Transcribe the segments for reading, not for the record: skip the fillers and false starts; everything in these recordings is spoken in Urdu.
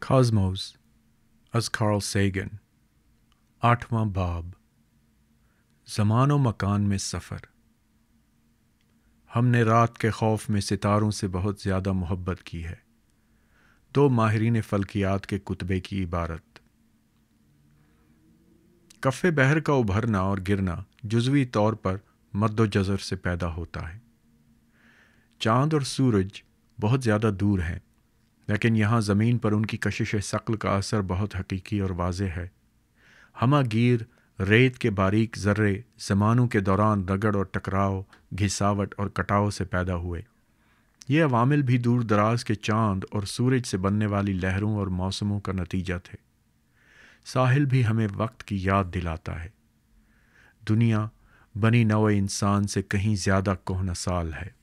کازموس از کارل سیگن۔ 8واں باب، زمان و مکان میں سفر۔ ہم نے رات کے خوف میں ستاروں سے بہت زیادہ محبت کی ہے۔ 2 ماہرین فلکیات کے کتبے کی عبارت۔ کف بحر کا ابھرنا اور گرنا جزوی طور پر مد و جزر سے پیدا ہوتا ہے۔ چاند اور سورج بہت زیادہ دور ہیں، لیکن یہاں زمین پر ان کی کشش ثقل کا اثر بہت حقیقی اور واضح ہے۔ ہمہ گیر ریت کے باریک ذرے زمانوں کے دوران رگڑ اور ٹکراؤ، گھساوٹ اور کٹاؤ سے پیدا ہوئے۔ یہ عوامل بھی دور دراز کے چاند اور سورج سے بننے والی لہروں اور موسموں کا نتیجہ تھے۔ ساحل بھی ہمیں وقت کی یاد دلاتا ہے۔ دنیا بنی نوع انسان سے کہیں زیادہ کہنہ سال ہے۔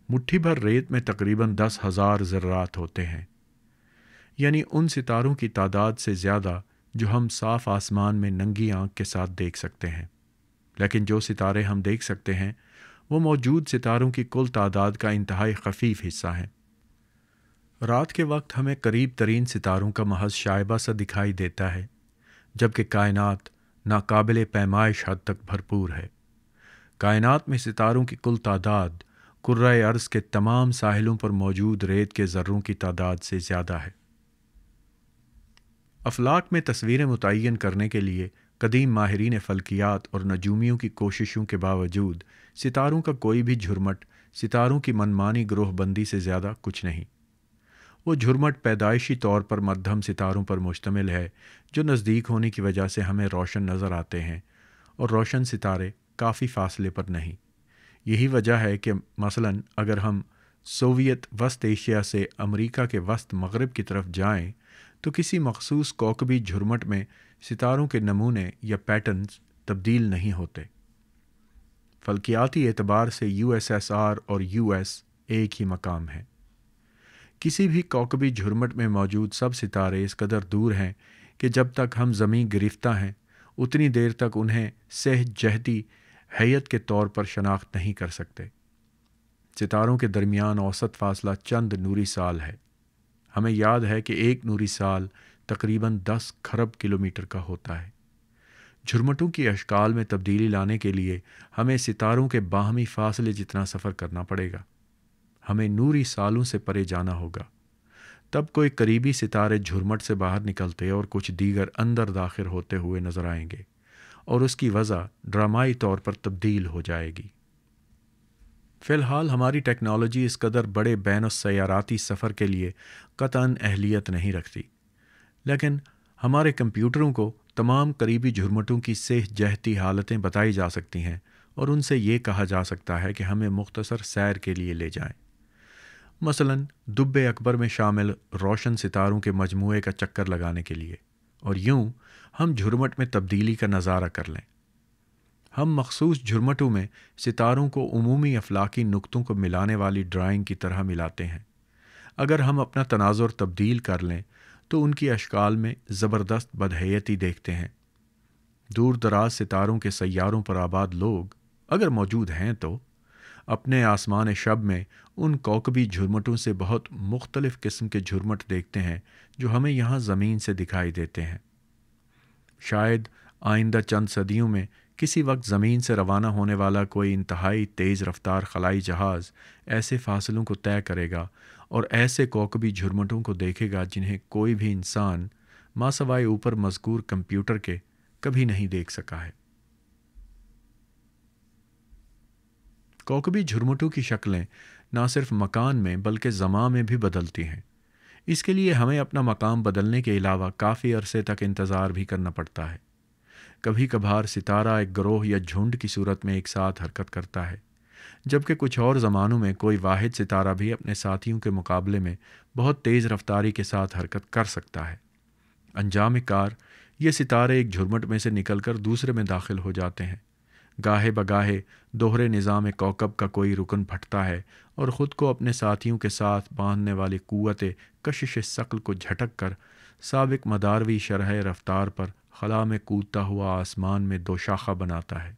مٹھی بھر ریت میں تقریباً 10,000 ذرات ہوتے ہیں، یعنی ان ستاروں کی تعداد سے زیادہ جو ہم صاف آسمان میں ننگی آنکھ کے ساتھ دیکھ سکتے ہیں۔ لیکن جو ستارے ہم دیکھ سکتے ہیں وہ موجود ستاروں کی کل تعداد کا انتہائی خفیف حصہ ہیں۔ رات کے وقت ہمیں قریب ترین ستاروں کا محض شائبہ سا دکھائی دیتا ہے، جبکہ کائنات ناقابل پیمائش حد تک بھرپور ہے۔ کائنات میں ستاروں کی کل تعداد کرۂ ارض کے تمام ساحلوں پر موجود ریت کے ذروں کی تعداد سے زیادہ ہے۔ افلاک میں تصویریں متعین کرنے کے لیے قدیم ماہرین فلکیات اور نجومیوں کی کوششوں کے باوجود ستاروں کا کوئی بھی جھرمٹ ستاروں کی منمانی گروہ بندی سے زیادہ کچھ نہیں۔ وہ جھرمٹ پیدائشی طور پر مدھم ستاروں پر مشتمل ہے جو نزدیک ہونے کی وجہ سے ہمیں روشن نظر آتے ہیں، اور روشن ستارے کافی فاصلے پر نہیں۔ یہی وجہ ہے کہ مثلاً اگر ہم سوویت وسط ایشیا سے امریکہ کے وسط مغرب کی طرف جائیں تو کسی مخصوص کوکبی جھرمٹ میں ستاروں کے نمونے یا پیٹرنز تبدیل نہیں ہوتے۔ فلکیاتی اعتبار سے USSR اور US ایک ہی مقام ہے۔ کسی بھی کوکبی جھرمٹ میں موجود سب ستارے اس قدر دور ہیں کہ جب تک ہم زمیں گرفتہ ہیں اتنی دیر تک انہیں سہ جہتی حیت کے طور پر شناخت نہیں کر سکتے۔ ستاروں کے درمیان اوسط فاصلہ چند نوری سال ہے۔ ہمیں یاد ہے کہ 1 نوری سال تقریباً 10 کھرب کلومیٹر کا ہوتا ہے۔ جھرمٹوں کی اشکال میں تبدیلی لانے کے لیے ہمیں ستاروں کے باہمی فاصلے جتنا سفر کرنا پڑے گا۔ ہمیں نوری سالوں سے پرے جانا ہوگا، تب کوئی قریبی ستارے جھرمٹ سے باہر نکلتے اور کچھ دیگر اندر داخل ہوتے ہوئے نظر آئیں گے، اور اس کی وضع ڈرامائی طور پر تبدیل ہو جائے گی۔ فی الحال ہماری ٹیکنالوجی اس قدر بڑے بین السیاراتی سفر کے لیے قطعاً اہلیت نہیں رکھتی، لیکن ہمارے کمپیوٹروں کو تمام قریبی جھرمٹوں کی سہ جہتی حالتیں بتائی جا سکتی ہیں، اور ان سے یہ کہا جا سکتا ہے کہ ہمیں مختصر سیر کے لیے لے جائیں، مثلاً دب اکبر میں شامل روشن ستاروں کے مجموعے کا چکر لگانے کے لیے، اور یوں ہم جھرمٹ میں تبدیلی کا نظارہ کر لیں۔ ہم مخصوص جھرمٹوں میں ستاروں کو عمومی افلاکی نقطوں کو ملانے والی ڈرائنگ کی طرح ملاتے ہیں۔ اگر ہم اپنا تناظر تبدیل کر لیں تو ان کی اشکال میں زبردست بدحیتی دیکھتے ہیں۔ دور دراز ستاروں کے سیاروں پر آباد لوگ، اگر موجود ہیں تو، اپنے آسمان شب میں ان کوکبی جھرمٹوں سے بہت مختلف قسم کے جھرمٹ دیکھتے ہیں جو ہمیں یہاں زمین سے دکھائی دیتے ہیں۔ شاید آئندہ چند صدیوں میں کسی وقت زمین سے روانہ ہونے والا کوئی انتہائی تیز رفتار خلائی جہاز ایسے فاصلوں کو طے کرے گا اور ایسے کوکبی جھرمٹوں کو دیکھے گا جنہیں کوئی بھی انسان ماسوائے اوپر مذکور کمپیوٹر کے کبھی نہیں دیکھ سکا ہے۔ کوکبی جھرمٹوں کی شکلیں نہ صرف مکان میں بلکہ زمان میں بھی بدلتی ہیں۔ اس کے لیے ہمیں اپنا مقام بدلنے کے علاوہ کافی عرصے تک انتظار بھی کرنا پڑتا ہے۔ کبھی کبھار ستارہ ایک گروہ یا جھنڈ کی صورت میں ایک ساتھ حرکت کرتا ہے، جبکہ کچھ اور زمانوں میں کوئی واحد ستارہ بھی اپنے ساتھیوں کے مقابلے میں بہت تیز رفتاری کے ساتھ حرکت کر سکتا ہے۔ انجام کار یہ ستارے ایک جھرمٹ میں سے نکل کر دوسرے میں داخل ہو جاتے ہیں۔ گاہے بگاہے دوہرے نظام کوکب کا کوئی رکن پھٹتا ہے اور خود کو اپنے ساتھیوں کے ساتھ باندھنے والی قوت کشش ثقل کو جھٹک کر سابق مداروی شرح رفتار پر خلا میں کودتا ہوا آسمان میں دوشاخہ بناتا ہے۔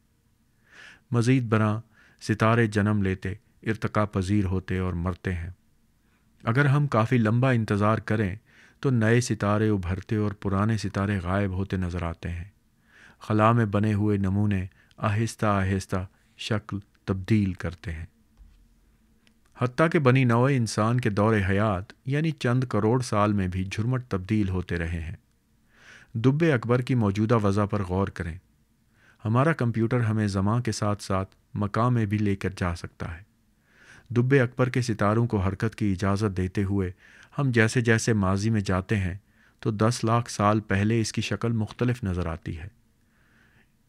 مزید برآں ستارے جنم لیتے، ارتقا پذیر ہوتے اور مرتے ہیں۔ اگر ہم کافی لمبا انتظار کریں تو نئے ستارے ابھرتے اور پرانے ستارے غائب ہوتے نظر آتے ہیں۔ خلا میں بنے ہوئے نمونے آہستہ آہستہ شکل تبدیل کرتے ہیں، حتیٰ کہ بنی نوع انسان کے دور حیات یعنی چند کروڑ سال میں بھی جھرمٹ تبدیل ہوتے رہے ہیں۔ دب اکبر کی موجودہ وضع پر غور کریں۔ ہمارا کمپیوٹر ہمیں زمان کے ساتھ ساتھ مکان میں بھی لے کر جا سکتا ہے۔ دب اکبر کے ستاروں کو حرکت کی اجازت دیتے ہوئے ہم جیسے جیسے ماضی میں جاتے ہیں تو 10 لاکھ سال پہلے اس کی شکل مختلف نظر آتی ہے۔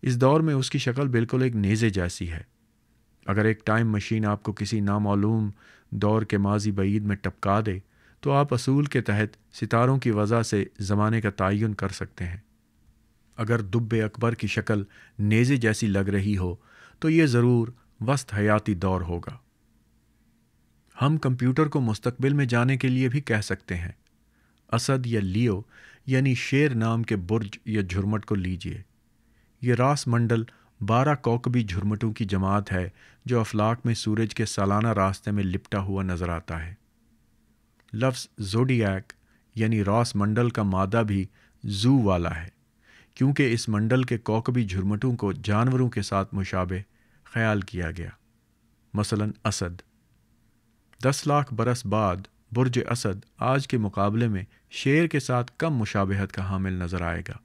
اس دور میں اس کی شکل بالکل ایک نیزے جیسی ہے۔ اگر ایک ٹائم مشین آپ کو کسی نامعلوم دور کے ماضی بعید میں ٹپکا دے تو آپ اصول کے تحت ستاروں کی وضع سے زمانے کا تعین کر سکتے ہیں۔ اگر دب اکبر کی شکل نیزے جیسی لگ رہی ہو تو یہ ضرور وسط حیاتی دور ہوگا۔ ہم کمپیوٹر کو مستقبل میں جانے کے لیے بھی کہہ سکتے ہیں۔ اسد یا لیو یعنی شیر نام کے برج یا جھرمٹ کو لیجئے۔ یہ راس منڈل 12 کوکبی جھرمٹوں کی جماعت ہے جو افلاک میں سورج کے سالانہ راستے میں لپٹا ہوا نظر آتا ہے۔ لفظ زوڈیاک یعنی راس منڈل کا مادہ بھی زو والا ہے، کیونکہ اس منڈل کے کوکبی جھرمٹوں کو جانوروں کے ساتھ مشابہ خیال کیا گیا۔ مثلا اسد۔ 10 لاکھ برس بعد برج اسد آج کے مقابلے میں شیر کے ساتھ کم مشابہت کا حامل نظر آئے گا۔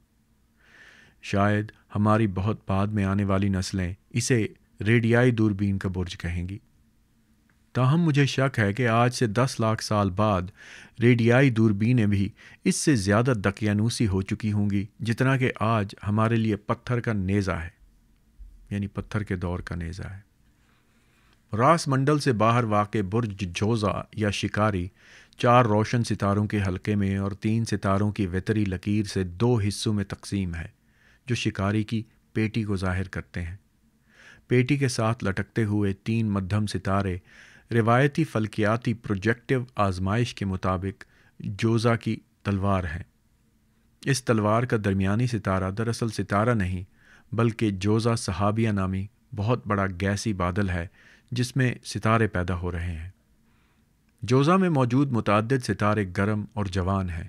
شاید ہماری بہت بعد میں آنے والی نسلیں اسے ریڈیائی دوربین کا برج کہیں گی۔ تاہم مجھے شک ہے کہ آج سے 10 لاکھ سال بعد ریڈیائی دوربینیں بھی اس سے زیادہ دقیانوسی ہو چکی ہوں گی جتنا کہ آج ہمارے لیے پتھر کا نیزہ ہے، یعنی پتھر کے دور کا نیزہ ہے۔ راس منڈل سے باہر واقع برج جوزا یا شکاری 4 روشن ستاروں کے حلقے میں اور 3 ستاروں کی وتری لکیر سے 2 حصوں میں تقسیم ہے، جو شکاری کی پیٹی کو ظاہر کرتے ہیں۔ پیٹی کے ساتھ لٹکتے ہوئے 3 مدھم ستارے روایتی فلکیاتی پروجیکٹیو آزمائش کے مطابق جوزا کی تلوار ہیں۔ اس تلوار کا درمیانی ستارہ دراصل ستارہ نہیں بلکہ جوزا صحابیہ نامی بہت بڑا گیسی بادل ہے جس میں ستارے پیدا ہو رہے ہیں۔ جوزا میں موجود متعدد ستارے گرم اور جوان ہیں۔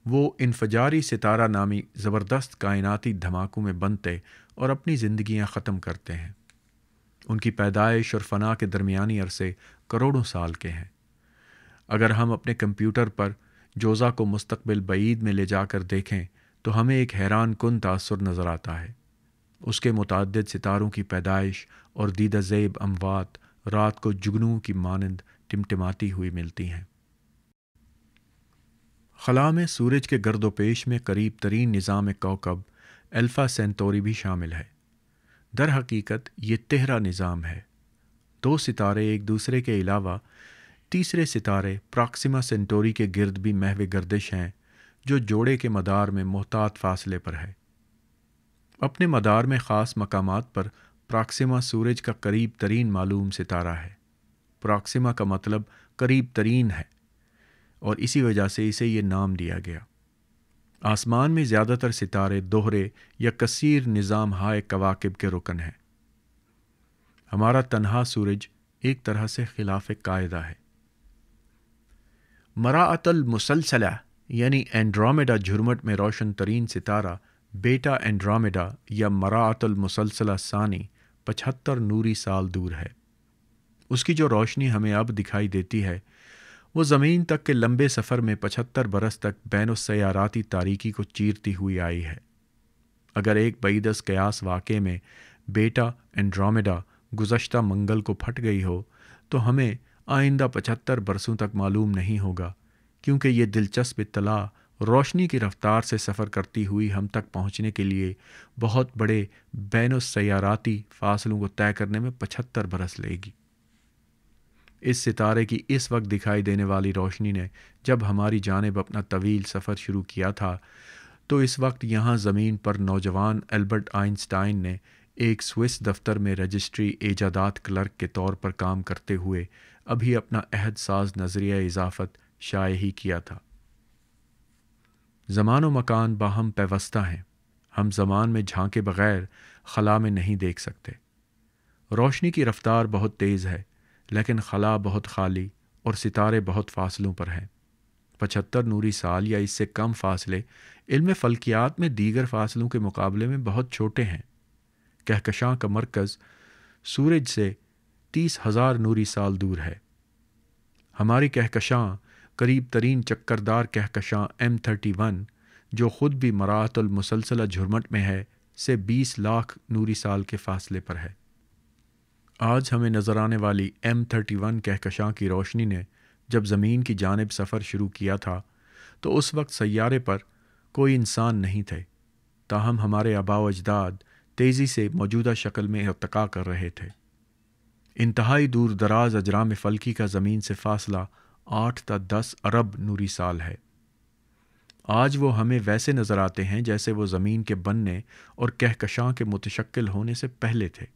وہ انفجاری ستارہ نامی زبردست کائناتی دھماکوں میں بنتے اور اپنی زندگیاں ختم کرتے ہیں۔ ان کی پیدائش اور فنا کے درمیانی عرصے کروڑوں سال کے ہیں۔ اگر ہم اپنے کمپیوٹر پر جوزا کو مستقبل بعید میں لے جا کر دیکھیں تو ہمیں ایک حیران کن تاثر نظر آتا ہے۔ اس کے متعدد ستاروں کی پیدائش اور دیدہ زیب اموات رات کو جگنوں کی مانند ٹمٹماتی ہوئی ملتی ہیں۔ خلا میں سورج کے گرد و پیش میں قریب ترین نظام کوکب الفا سینٹوری بھی شامل ہے۔ در حقیقت یہ 13 نظام ہے۔ 2 ستارے ایک دوسرے کے علاوہ تیسرے ستارے پراکسیما سینٹوری کے گرد بھی محو گردش ہیں جو جوڑے کے مدار میں محتاط فاصلے پر ہے۔ اپنے مدار میں خاص مقامات پر پراکسیما سورج کا قریب ترین معلوم ستارہ ہے۔ پراکسیما کا مطلب قریب ترین ہے اور اسی وجہ سے اسے یہ نام دیا گیا۔ آسمان میں زیادہ تر ستارے دوہرے یا کثیر نظام ہائے کواکب کے رکن ہیں۔ ہمارا تنہا سورج ایک طرح سے خلاف قاعدہ ہے۔ مراعۃ المسلسلہ یعنی اینڈرومیڈا جھرمٹ میں روشن ترین ستارہ بیٹا اینڈرومیڈا یا مراعۃ المسلسلہ ثانی 75 نوری سال دور ہے۔ اس کی جو روشنی ہمیں اب دکھائی دیتی ہے وہ زمین تک کے لمبے سفر میں 75 برس تک بین السیاراتی تاریکی کو چیرتی ہوئی آئی ہے۔ اگر ایک بعید از قیاس واقعے میں بیٹا اینڈرومیڈا گزشتہ منگل کو پھٹ گئی ہو تو ہمیں آئندہ 75 برسوں تک معلوم نہیں ہوگا، کیونکہ یہ دلچسپ اطلاع روشنی کی رفتار سے سفر کرتی ہوئی ہم تک پہنچنے کے لیے بہت بڑے بین السیاراتی فاصلوں کو طے کرنے میں 75 برس لے گی۔ اس ستارے کی اس وقت دکھائی دینے والی روشنی نے جب ہماری جانب اپنا طویل سفر شروع کیا تھا تو اس وقت یہاں زمین پر نوجوان البرٹ آئنسٹائن نے ایک سوئس دفتر میں رجسٹری ایجادات کلرک کے طور پر کام کرتے ہوئے ابھی اپنا عہد ساز نظریہ اضافت شائع ہی کیا تھا۔ زمان و مکان باہم پیوستہ ہیں۔ ہم زمان میں جھانکے بغیر خلا میں نہیں دیکھ سکتے۔ روشنی کی رفتار بہت تیز ہے لیکن خلا بہت خالی اور ستارے بہت فاصلوں پر ہیں۔ 75 نوری سال یا اس سے کم فاصلے علم فلکیات میں دیگر فاصلوں کے مقابلے میں بہت چھوٹے ہیں۔ کہکشاں کا مرکز سورج سے 30,000 نوری سال دور ہے۔ ہماری کہکشاں قریب ترین چکردار کہکشاں M31 جو خود بھی مراعات المسلسلہ جھرمٹ میں ہے سے 20 لاکھ نوری سال کے فاصلے پر ہے۔ آج ہمیں نظر آنے والی M31 کہکشاں کی روشنی نے جب زمین کی جانب سفر شروع کیا تھا تو اس وقت سیارے پر کوئی انسان نہیں تھے، تاہم ہمارے آباء و اجداد تیزی سے موجودہ شکل میں ارتقاء کر رہے تھے۔ انتہائی دور دراز اجرام فلکی کا زمین سے فاصلہ 8 تا 10 ارب نوری سال ہے۔ آج وہ ہمیں ویسے نظر آتے ہیں جیسے وہ زمین کے بننے اور کہکشاں کے متشکل ہونے سے پہلے تھے۔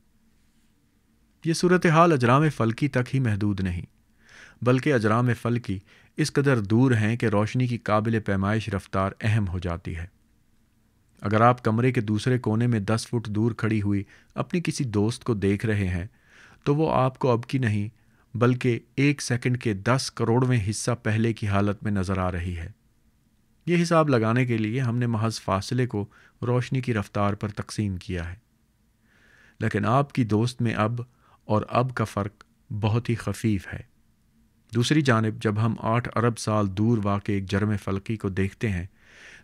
یہ صورتحال اجرام فلکی تک ہی محدود نہیں، بلکہ اجرام فلکی اس قدر دور ہیں کہ روشنی کی قابل پیمائش رفتار اہم ہو جاتی ہے۔ اگر آپ کمرے کے دوسرے کونے میں 10 فٹ دور کھڑی ہوئی اپنی کسی دوست کو دیکھ رہے ہیں تو وہ آپ کو اب کی نہیں بلکہ 1 سیکنڈ کے 10 کروڑویں حصہ پہلے کی حالت میں نظر آ رہی ہے۔ یہ حساب لگانے کے لیے ہم نے محض فاصلے کو روشنی کی رفتار پر تقسیم کیا ہے، لیکن آپ کی دوست میں اب کا فرق بہت ہی خفیف ہے۔ دوسری جانب جب ہم 8 ارب سال دور واقع ایک جرم فلکی کو دیکھتے ہیں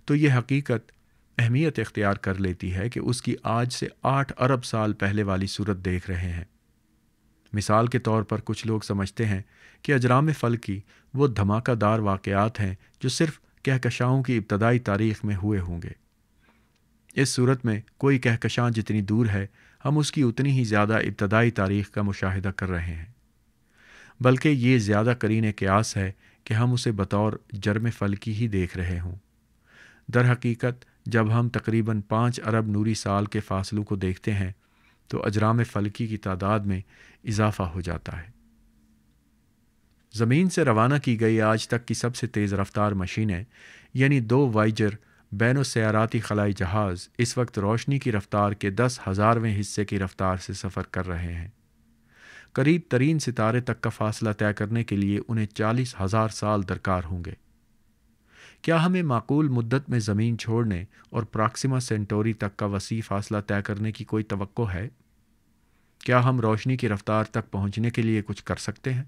تو یہ حقیقت اہمیت اختیار کر لیتی ہے کہ اس کی آج سے 8 ارب سال پہلے والی صورت دیکھ رہے ہیں۔ مثال کے طور پر کچھ لوگ سمجھتے ہیں کہ اجرام فلکی وہ دھماکہ دار واقعات ہیں جو صرف کہکشاؤں کی ابتدائی تاریخ میں ہوئے ہوں گے۔ اس صورت میں کوئی کہکشاں جتنی دور ہے ہم اس کی اتنی ہی زیادہ ابتدائی تاریخ کا مشاہدہ کر رہے ہیں، بلکہ یہ زیادہ قرین قیاس ہے کہ ہم اسے بطور جرم فلکی ہی دیکھ رہے ہوں۔ در حقیقت جب ہم تقریباً 5 ارب نوری سال کے فاصلوں کو دیکھتے ہیں تو اجرام فلکی کی تعداد میں اضافہ ہو جاتا ہے۔ زمین سے روانہ کی گئی آج تک کی سب سے تیز رفتار مشینیں یعنی 2 وائجر بین السیاراتی خلائی جہاز اس وقت روشنی کی رفتار کے 10,000ویں حصے کی رفتار سے سفر کر رہے ہیں۔ قریب ترین ستارے تک کا فاصلہ طے کرنے کے لیے انہیں 40,000 سال درکار ہوں گے۔ کیا ہمیں معقول مدت میں زمین چھوڑنے اور پراکسیما سینٹوری تک کا وسیع فاصلہ طے کرنے کی کوئی توقع ہے؟ کیا ہم روشنی کی رفتار تک پہنچنے کے لیے کچھ کر سکتے ہیں؟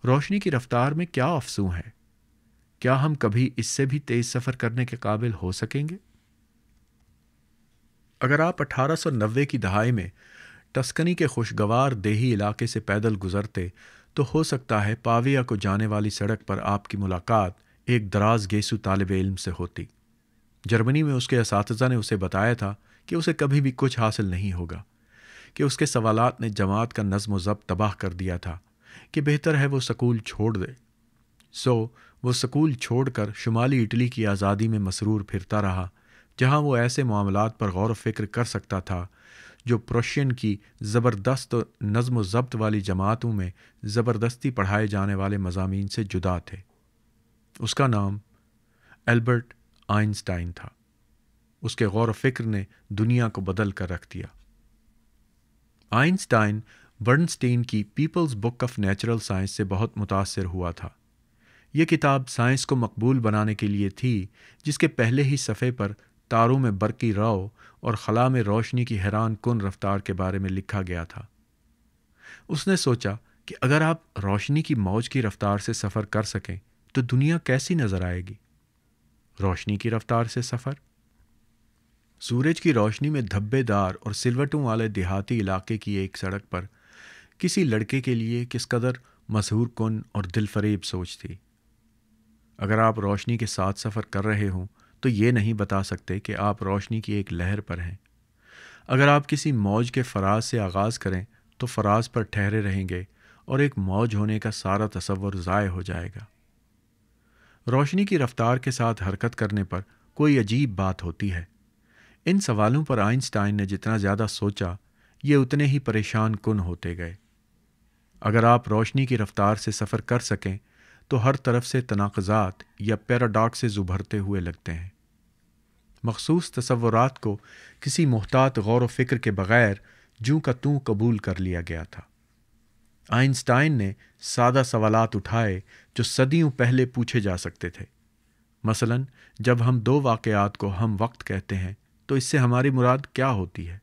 روشنی کی رفتار میں کیا افزوں ہے؟ کیا ہم کبھی اس سے بھی تیز سفر کرنے کے قابل ہو سکیں گے؟ اگر آپ 1890 کی دہائی میں ٹسکنی کے خوشگوار دیہی علاقے سے پیدل گزرتے تو ہو سکتا ہے پاویا کو جانے والی سڑک پر آپ کی ملاقات ایک دراز گیسو طالب علم سے ہوتی۔ جرمنی میں اس کے اساتذہ نے اسے بتایا تھا کہ اسے کبھی بھی کچھ حاصل نہیں ہوگا، کہ اس کے سوالات نے جماعت کا نظم و ضبط تباہ کر دیا تھا، کہ بہتر ہے وہ سکول چھوڑ دے۔ وہ سکول چھوڑ کر شمالی اٹلی کی آزادی میں مسرور پھرتا رہا، جہاں وہ ایسے معاملات پر غور و فکر کر سکتا تھا جو پروشین کی زبردست نظم و ضبط والی جماعتوں میں زبردستی پڑھائے جانے والے مضامین سے جدا تھے۔ اس کا نام البرٹ آئنسٹائن تھا۔ اس کے غور و فکر نے دنیا کو بدل کر رکھ دیا۔ آئنسٹائن برنسٹین کی People's Book of Natural Science سے بہت متاثر ہوا تھا۔ یہ کتاب سائنس کو مقبول بنانے کے لیے تھی، جس کے پہلے ہی صفحے پر تاروں میں برقی رو اور خلا میں روشنی کی حیران کن رفتار کے بارے میں لکھا گیا تھا۔ اس نے سوچا کہ اگر آپ روشنی کی موج کی رفتار سے سفر کر سکیں تو دنیا کیسی نظر آئے گی؟ روشنی کی رفتار سے سفر؟ سورج کی روشنی میں دھبے دار اور سلوٹوں والے دیہاتی علاقے کی ایک سڑک پر کسی لڑکے کے لیے کس قدر مسحور کن اور دل فریب سوچ تھی۔ اگر آپ روشنی کے ساتھ سفر کر رہے ہوں تو یہ نہیں بتا سکتے کہ آپ روشنی کی ایک لہر پر ہیں۔ اگر آپ کسی موج کے فراز سے آغاز کریں تو فراز پر ٹھہرے رہیں گے اور ایک موج ہونے کا سارا تصور ضائع ہو جائے گا۔ روشنی کی رفتار کے ساتھ حرکت کرنے پر کوئی عجیب بات ہوتی ہے۔ ان سوالوں پر آئنسٹائن نے جتنا زیادہ سوچا یہ اتنے ہی پریشان کن ہوتے گئے۔ اگر آپ روشنی کی رفتار سے سفر کر سکیں تو ہر طرف سے تناقضات یا پیراڈاکسز ابھرتے ہوئے لگتے ہیں۔ مخصوص تصورات کو کسی محتاط غور و فکر کے بغیر جوں کا توں قبول کر لیا گیا تھا۔ آئنسٹائن نے سادہ سوالات اٹھائے جو صدیوں پہلے پوچھے جا سکتے تھے۔ مثلاً جب ہم دو واقعات کو ہم وقت کہتے ہیں تو اس سے ہماری مراد کیا ہوتی ہے؟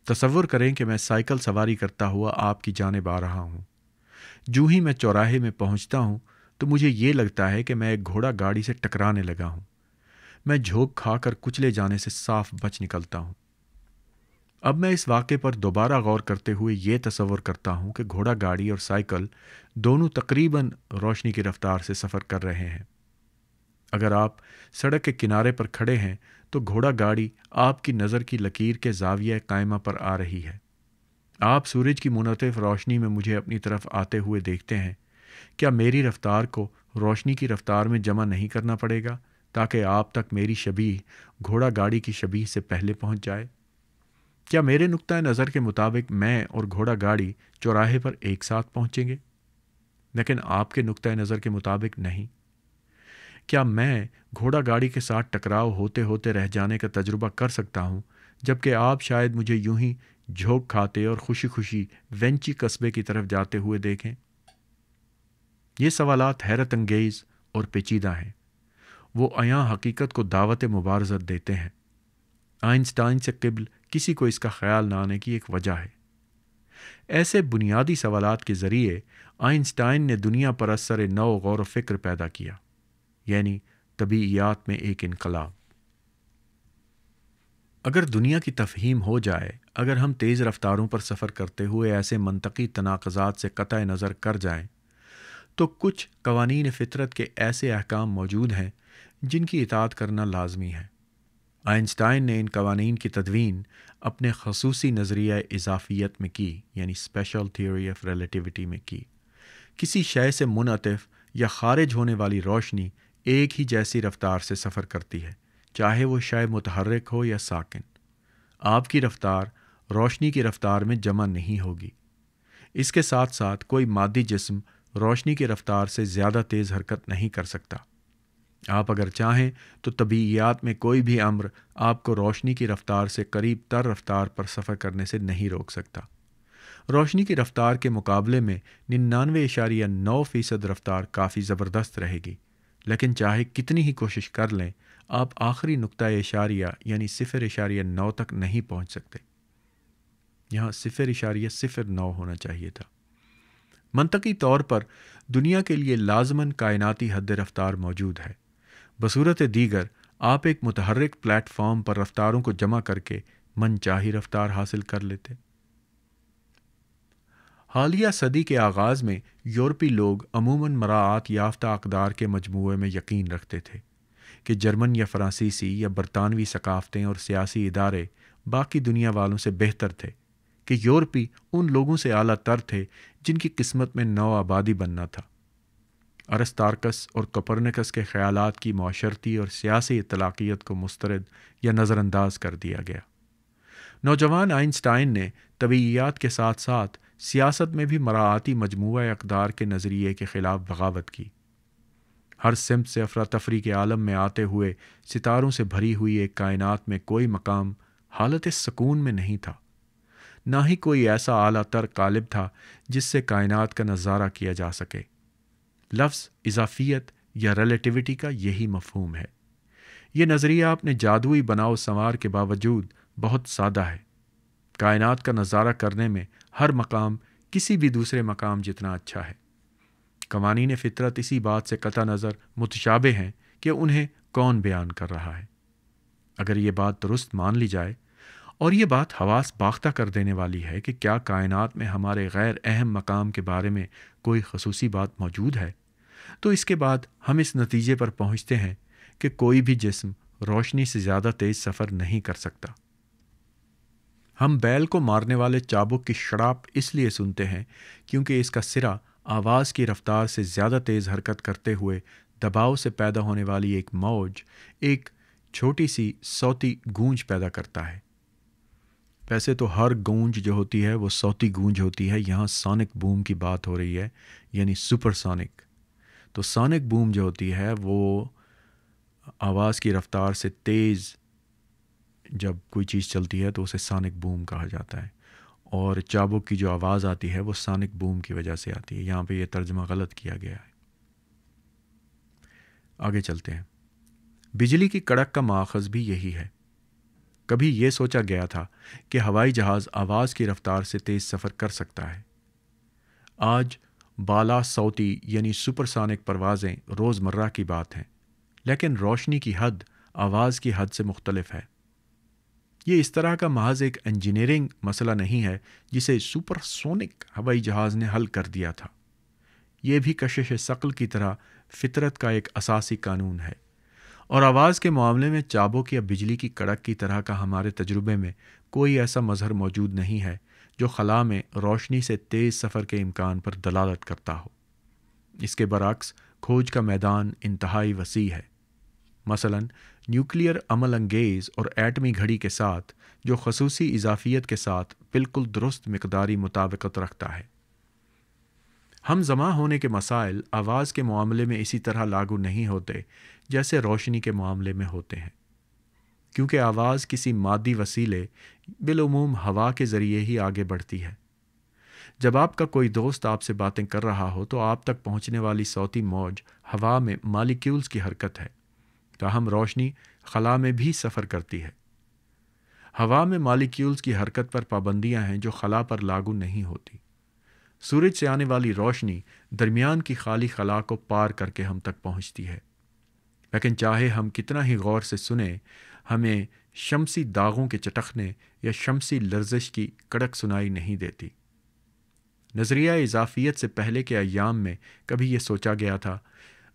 تصور کریں کہ میں سائیکل سواری کرتا ہوا آپ کی جانب آ رہا ہوں۔ جو ہی میں چوراہے میں پہنچتا ہوں تو مجھے یہ لگتا ہے کہ میں ایک گھوڑا گاڑی سے ٹکرانے لگا ہوں۔ میں جھونک کھا کر کچلے جانے سے صاف بچ نکلتا ہوں۔ اب میں اس واقعے پر دوبارہ غور کرتے ہوئے یہ تصور کرتا ہوں کہ گھوڑا گاڑی اور سائیکل دونوں تقریباً روشنی کی رفتار سے سفر کر رہے ہیں۔ اگر آپ سڑک کے کنارے پر کھڑے ہیں تو گھوڑا گاڑی آپ کی نظر کی لکیر کے زاویہ قائمہ پر آ رہی ہے۔ آپ سورج کی منعطف روشنی میں مجھے اپنی طرف آتے ہوئے دیکھتے ہیں۔ کیا میری رفتار کو روشنی کی رفتار میں جمع نہیں کرنا پڑے گا تاکہ آپ تک میری شبیہ گھوڑا گاڑی کی شبیہ سے پہلے پہنچ جائے؟ کیا میرے نقطۂ نظر کے مطابق میں اور گھوڑا گاڑی چوراہے پر ایک ساتھ پہنچیں گے، لیکن آپ کے نقطۂ نظر کے مطابق نہیں؟ کیا میں گھوڑا گاڑی کے ساتھ ٹکراؤ ہوتے ہوتے رہ جانے کا تجربہ کر سکتا ہوں جبکہ آپ شاید مجھے یوں ہی جھونک کھاتے اور خوشی خوشی وینچی قصبے کی طرف جاتے ہوئے دیکھیں؟ یہ سوالات حیرت انگیز اور پیچیدہ ہیں۔ وہ عیاں حقیقت کو دعوت مبارزت دیتے ہیں۔ آئنسٹائن سے قبل کسی کو اس کا خیال نہ آنے کی ایک وجہ ہے۔ ایسے بنیادی سوالات کے ذریعے آئنسٹائن نے دنیا پر اثر نو غور و فکر پیدا کیا، یعنی طبیعیات میں ایک انقلاب۔ اگر دنیا کی تفہیم ہو جائے، اگر ہم تیز رفتاروں پر سفر کرتے ہوئے ایسے منطقی تناقضات سے قطع نظر کر جائیں تو کچھ قوانین فطرت کے ایسے احکام موجود ہیں جن کی اطاعت کرنا لازمی ہے۔ آئنسٹائن نے ان قوانین کی تدوین اپنے خصوصی نظریہ اضافیت میں کی، یعنی اسپیشل تھیوری آف ریلیٹیوٹی میں کی۔ کسی شے سے منعطف یا خارج ہونے والی روشنی ایک ہی جیسی رفتار سے سفر کرتی ہے، چاہے وہ شے متحرک ہو یا ساکن۔ آپ کی رفتار روشنی کی رفتار میں جمع نہیں ہوگی۔ اس کے ساتھ ساتھ کوئی مادی جسم روشنی کی رفتار سے زیادہ تیز حرکت نہیں کر سکتا۔ آپ اگر چاہیں تو طبیعیات میں کوئی بھی امر آپ کو روشنی کی رفتار سے قریب تر رفتار پر سفر کرنے سے نہیں روک سکتا۔ روشنی کی رفتار کے مقابلے میں 99.9% رفتار کافی زبردست رہے گی، لیکن چاہے کتنی ہی کوشش کر لیں آپ آخری نقطۂ اشاریہ یعنی 0.9 تک نہیں پہنچ سکتے۔ یہاں 0.09 ہونا چاہیے تھا۔ منطقی طور پر دنیا کے لیے لازماً کائناتی حد رفتار موجود ہے۔ بصورت دیگر آپ ایک متحرک پلیٹ فارم پر رفتاروں کو جمع کر کے من چاہی رفتار حاصل کر لیتے۔ حالیہ صدی کے آغاز میں یورپی لوگ عموماً مراعات یافتہ اقدار کے مجموعے میں یقین رکھتے تھے کہ جرمن یا فرانسیسی یا برطانوی ثقافتیں اور سیاسی ادارے باقی دنیا والوں سے بہتر تھے، کہ یورپی ان لوگوں سے اعلیٰ تر تھے جن کی قسمت میں نو آبادی بننا تھا۔ ارسطاخس اور کوپرنیکس کے خیالات کی معاشرتی اور سیاسی اطلاقیت کو مسترد یا نظر انداز کر دیا گیا۔ نوجوان آئنسٹائن نے طبیعیات کے ساتھ ساتھ سیاست میں بھی مراعاتی مجموعہ اقدار کے نظریے کے خلاف بغاوت کی۔ ہر سمت سے افراتفری کے عالم میں آتے ہوئے ستاروں سے بھری ہوئی ایک کائنات میں کوئی مقام حالت سکون میں نہیں تھا، نہ ہی کوئی ایسا اعلیٰ تر قالب تھا جس سے کائنات کا نظارہ کیا جا سکے۔ لفظ اضافیت یا ریلیٹیوٹی کا یہی مفہوم ہے۔ یہ نظریہ اپنے جادوئی بناؤ سنوار کے باوجود بہت سادہ ہے۔ کائنات کا نظارہ کرنے میں ہر مقام کسی بھی دوسرے مقام جتنا اچھا ہے۔ قوانین فطرت اسی بات سے قطع نظر متشابہ ہیں کہ انہیں کون بیان کر رہا ہے۔ اگر یہ بات درست مان لی جائے، اور یہ بات حواس باختہ کر دینے والی ہے کہ کیا کائنات میں ہمارے غیر اہم مقام کے بارے میں کوئی خصوصی بات موجود ہے، تو اس کے بعد ہم اس نتیجے پر پہنچتے ہیں کہ کوئی بھی جسم روشنی سے زیادہ تیز سفر نہیں کر سکتا۔ ہم بیل کو مارنے والے چابک کی شڑاپ اس لیے سنتے ہیں کیونکہ اس کا سرا آواز کی رفتار سے زیادہ تیز حرکت کرتے ہوئے دباؤ سے پیدا ہونے والی ایک موج، ایک چھوٹی سی صوتی گونج پیدا کرتا ہے۔ ویسے تو ہر گونج جو ہوتی ہے وہ صوتی گونج ہوتی ہے، یہاں سونک بوم کی بات ہو رہی ہے، یعنی سپر سونک۔ تو سونک بوم جو ہوتی ہے وہ آواز کی رفتار سے تیز جب کوئی چیز چلتی ہے تو اسے سونک بوم کہا جاتا ہے، اور چابک کی جو آواز آتی ہے وہ سونک بوم کی وجہ سے آتی ہے۔ یہاں پہ یہ ترجمہ غلط کیا گیا ہے۔ آگے چلتے ہیں۔ بجلی کی کڑک کا ماخذ بھی یہی ہے۔ کبھی یہ سوچا گیا تھا کہ ہوائی جہاز آواز کی رفتار سے تیز سفر کر سکتا ہے۔ آج بالا صوتی یعنی سپر سونک پروازیں روزمرہ کی بات ہیں، لیکن روشنی کی حد آواز کی حد سے مختلف ہے۔ یہ اس طرح کا محض ایک انجینئرنگ مسئلہ نہیں ہے جسے سپر سونک ہوائی جہاز نے حل کر دیا تھا۔ یہ بھی کشش ثقل کی طرح فطرت کا ایک اساسی قانون ہے، اور آواز کے معاملے میں چابک یا بجلی کی کڑک کی طرح کا ہمارے تجربے میں کوئی ایسا مظہر موجود نہیں ہے جو خلا میں روشنی سے تیز سفر کے امکان پر دلالت کرتا ہو۔ اس کے برعکس کھوج کا میدان انتہائی وسیع ہے۔ مثلاً نیوکلیئر عمل انگیز اور ایٹمی گھڑی کے ساتھ جو خصوصی اضافیت کے ساتھ بالکل درست مقداری مطابقت رکھتا ہے۔ ہم زماں ہونے کے مسائل آواز کے معاملے میں اسی طرح لاگو نہیں ہوتے جیسے روشنی کے معاملے میں ہوتے ہیں، کیونکہ آواز کسی مادی وسیلے بالعموم ہوا کے ذریعے ہی آگے بڑھتی ہے۔ جب آپ کا کوئی دوست آپ سے باتیں کر رہا ہو تو آپ تک پہنچنے والی صوتی موج ہوا میں مالیکیولز کی حرکت ہے، تاہم روشنی خلا میں بھی سفر کرتی ہے۔ ہوا میں مالیکیولز کی حرکت پر پابندیاں ہیں جو خلا پر لاگو نہیں ہوتی۔ سورج سے آنے والی روشنی درمیان کی خالی خلا کو پار کر کے ہم تک پہنچتی ہے، لیکن چاہے ہم کتنا ہی غور سے سنیں، ہمیں شمسی داغوں کے چٹخنے یا شمسی لرزش کی کڑک سنائی نہیں دیتی۔ نظریہ اضافیت سے پہلے کے ایام میں کبھی یہ سوچا گیا تھا،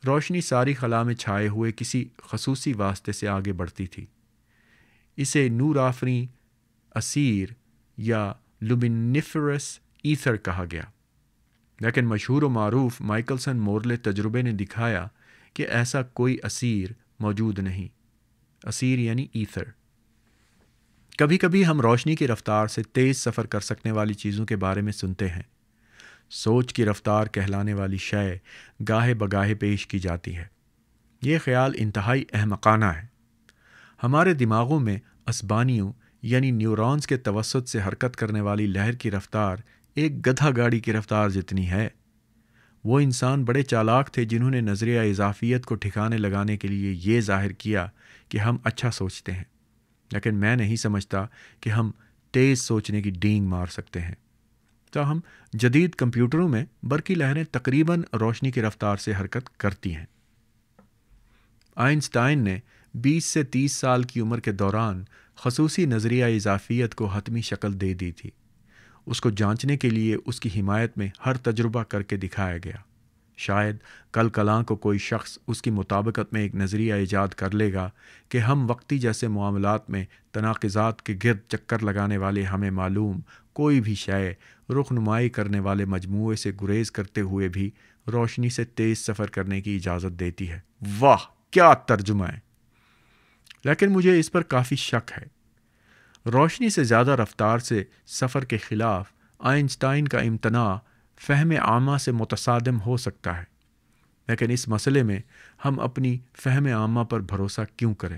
روشنی ساری خلا میں چھائے ہوئے کسی خصوصی واسطے سے آگے بڑھتی تھی۔ اسے نور آفریں اثیر یا لومینیفرس ایتھر کہا گیا، لیکن مشہور و معروف مائیکلسن مورلے تجربے نے دکھایا کہ ایسا کوئی اثیر موجود نہیں۔ اثیر یعنی ایتھر۔ کبھی کبھی ہم روشنی کی رفتار سے تیز سفر کر سکنے والی چیزوں کے بارے میں سنتے ہیں۔ سوچ کی رفتار کہلانے والی شے گاہے بگاہے پیش کی جاتی ہے۔ یہ خیال انتہائی احمقانہ ہے۔ ہمارے دماغوں میں اسبانیوں یعنی نیورونز کے توسط سے حرکت کرنے والی لہر کی رفتار ایک گدھا گاڑی کی رفتار جتنی ہے۔ وہ انسان بڑے چالاک تھے جنہوں نے نظریہ اضافیت کو ٹھکانے لگانے کے لیے یہ ظاہر کیا کہ ہم اچھا سوچتے ہیں، لیکن میں نہیں سمجھتا کہ ہم تیز سوچنے کی ڈینگ مار سکتے ہیں۔ تاہم جدید کمپیوٹروں میں برقی لہریں تقریباً روشنی کی رفتار سے حرکت کرتی ہیں۔ آئنسٹائن نے 20 سے 30 سال کی عمر کے دوران خصوصی نظریہ اضافیت کو حتمی شکل دے دی تھی۔ اس کو جانچنے کے لیے اس کی حمایت میں ہر تجربہ کر کے دکھایا گیا۔ شاید کل کلاں کو کوئی شخص اس کی مطابقت میں ایک نظریہ ایجاد کر لے گا کہ ہم وقتی جیسے معاملات میں تناقضات کے گرد چکر لگانے والے ہمیں معلوم کوئی بھی شے رخنمائی کرنے والے مجموعے سے گریز کرتے ہوئے بھی روشنی سے تیز سفر کرنے کی اجازت دیتی ہے۔ واہ کیا ترجمہ ہے! لیکن مجھے اس پر کافی شک ہے۔ روشنی سے زیادہ رفتار سے سفر کے خلاف آئنسٹائن کا امتناع فہم عامہ سے متصادم ہو سکتا ہے، لیکن اس مسئلے میں ہم اپنی فہم عامہ پر بھروسہ کیوں کریں؟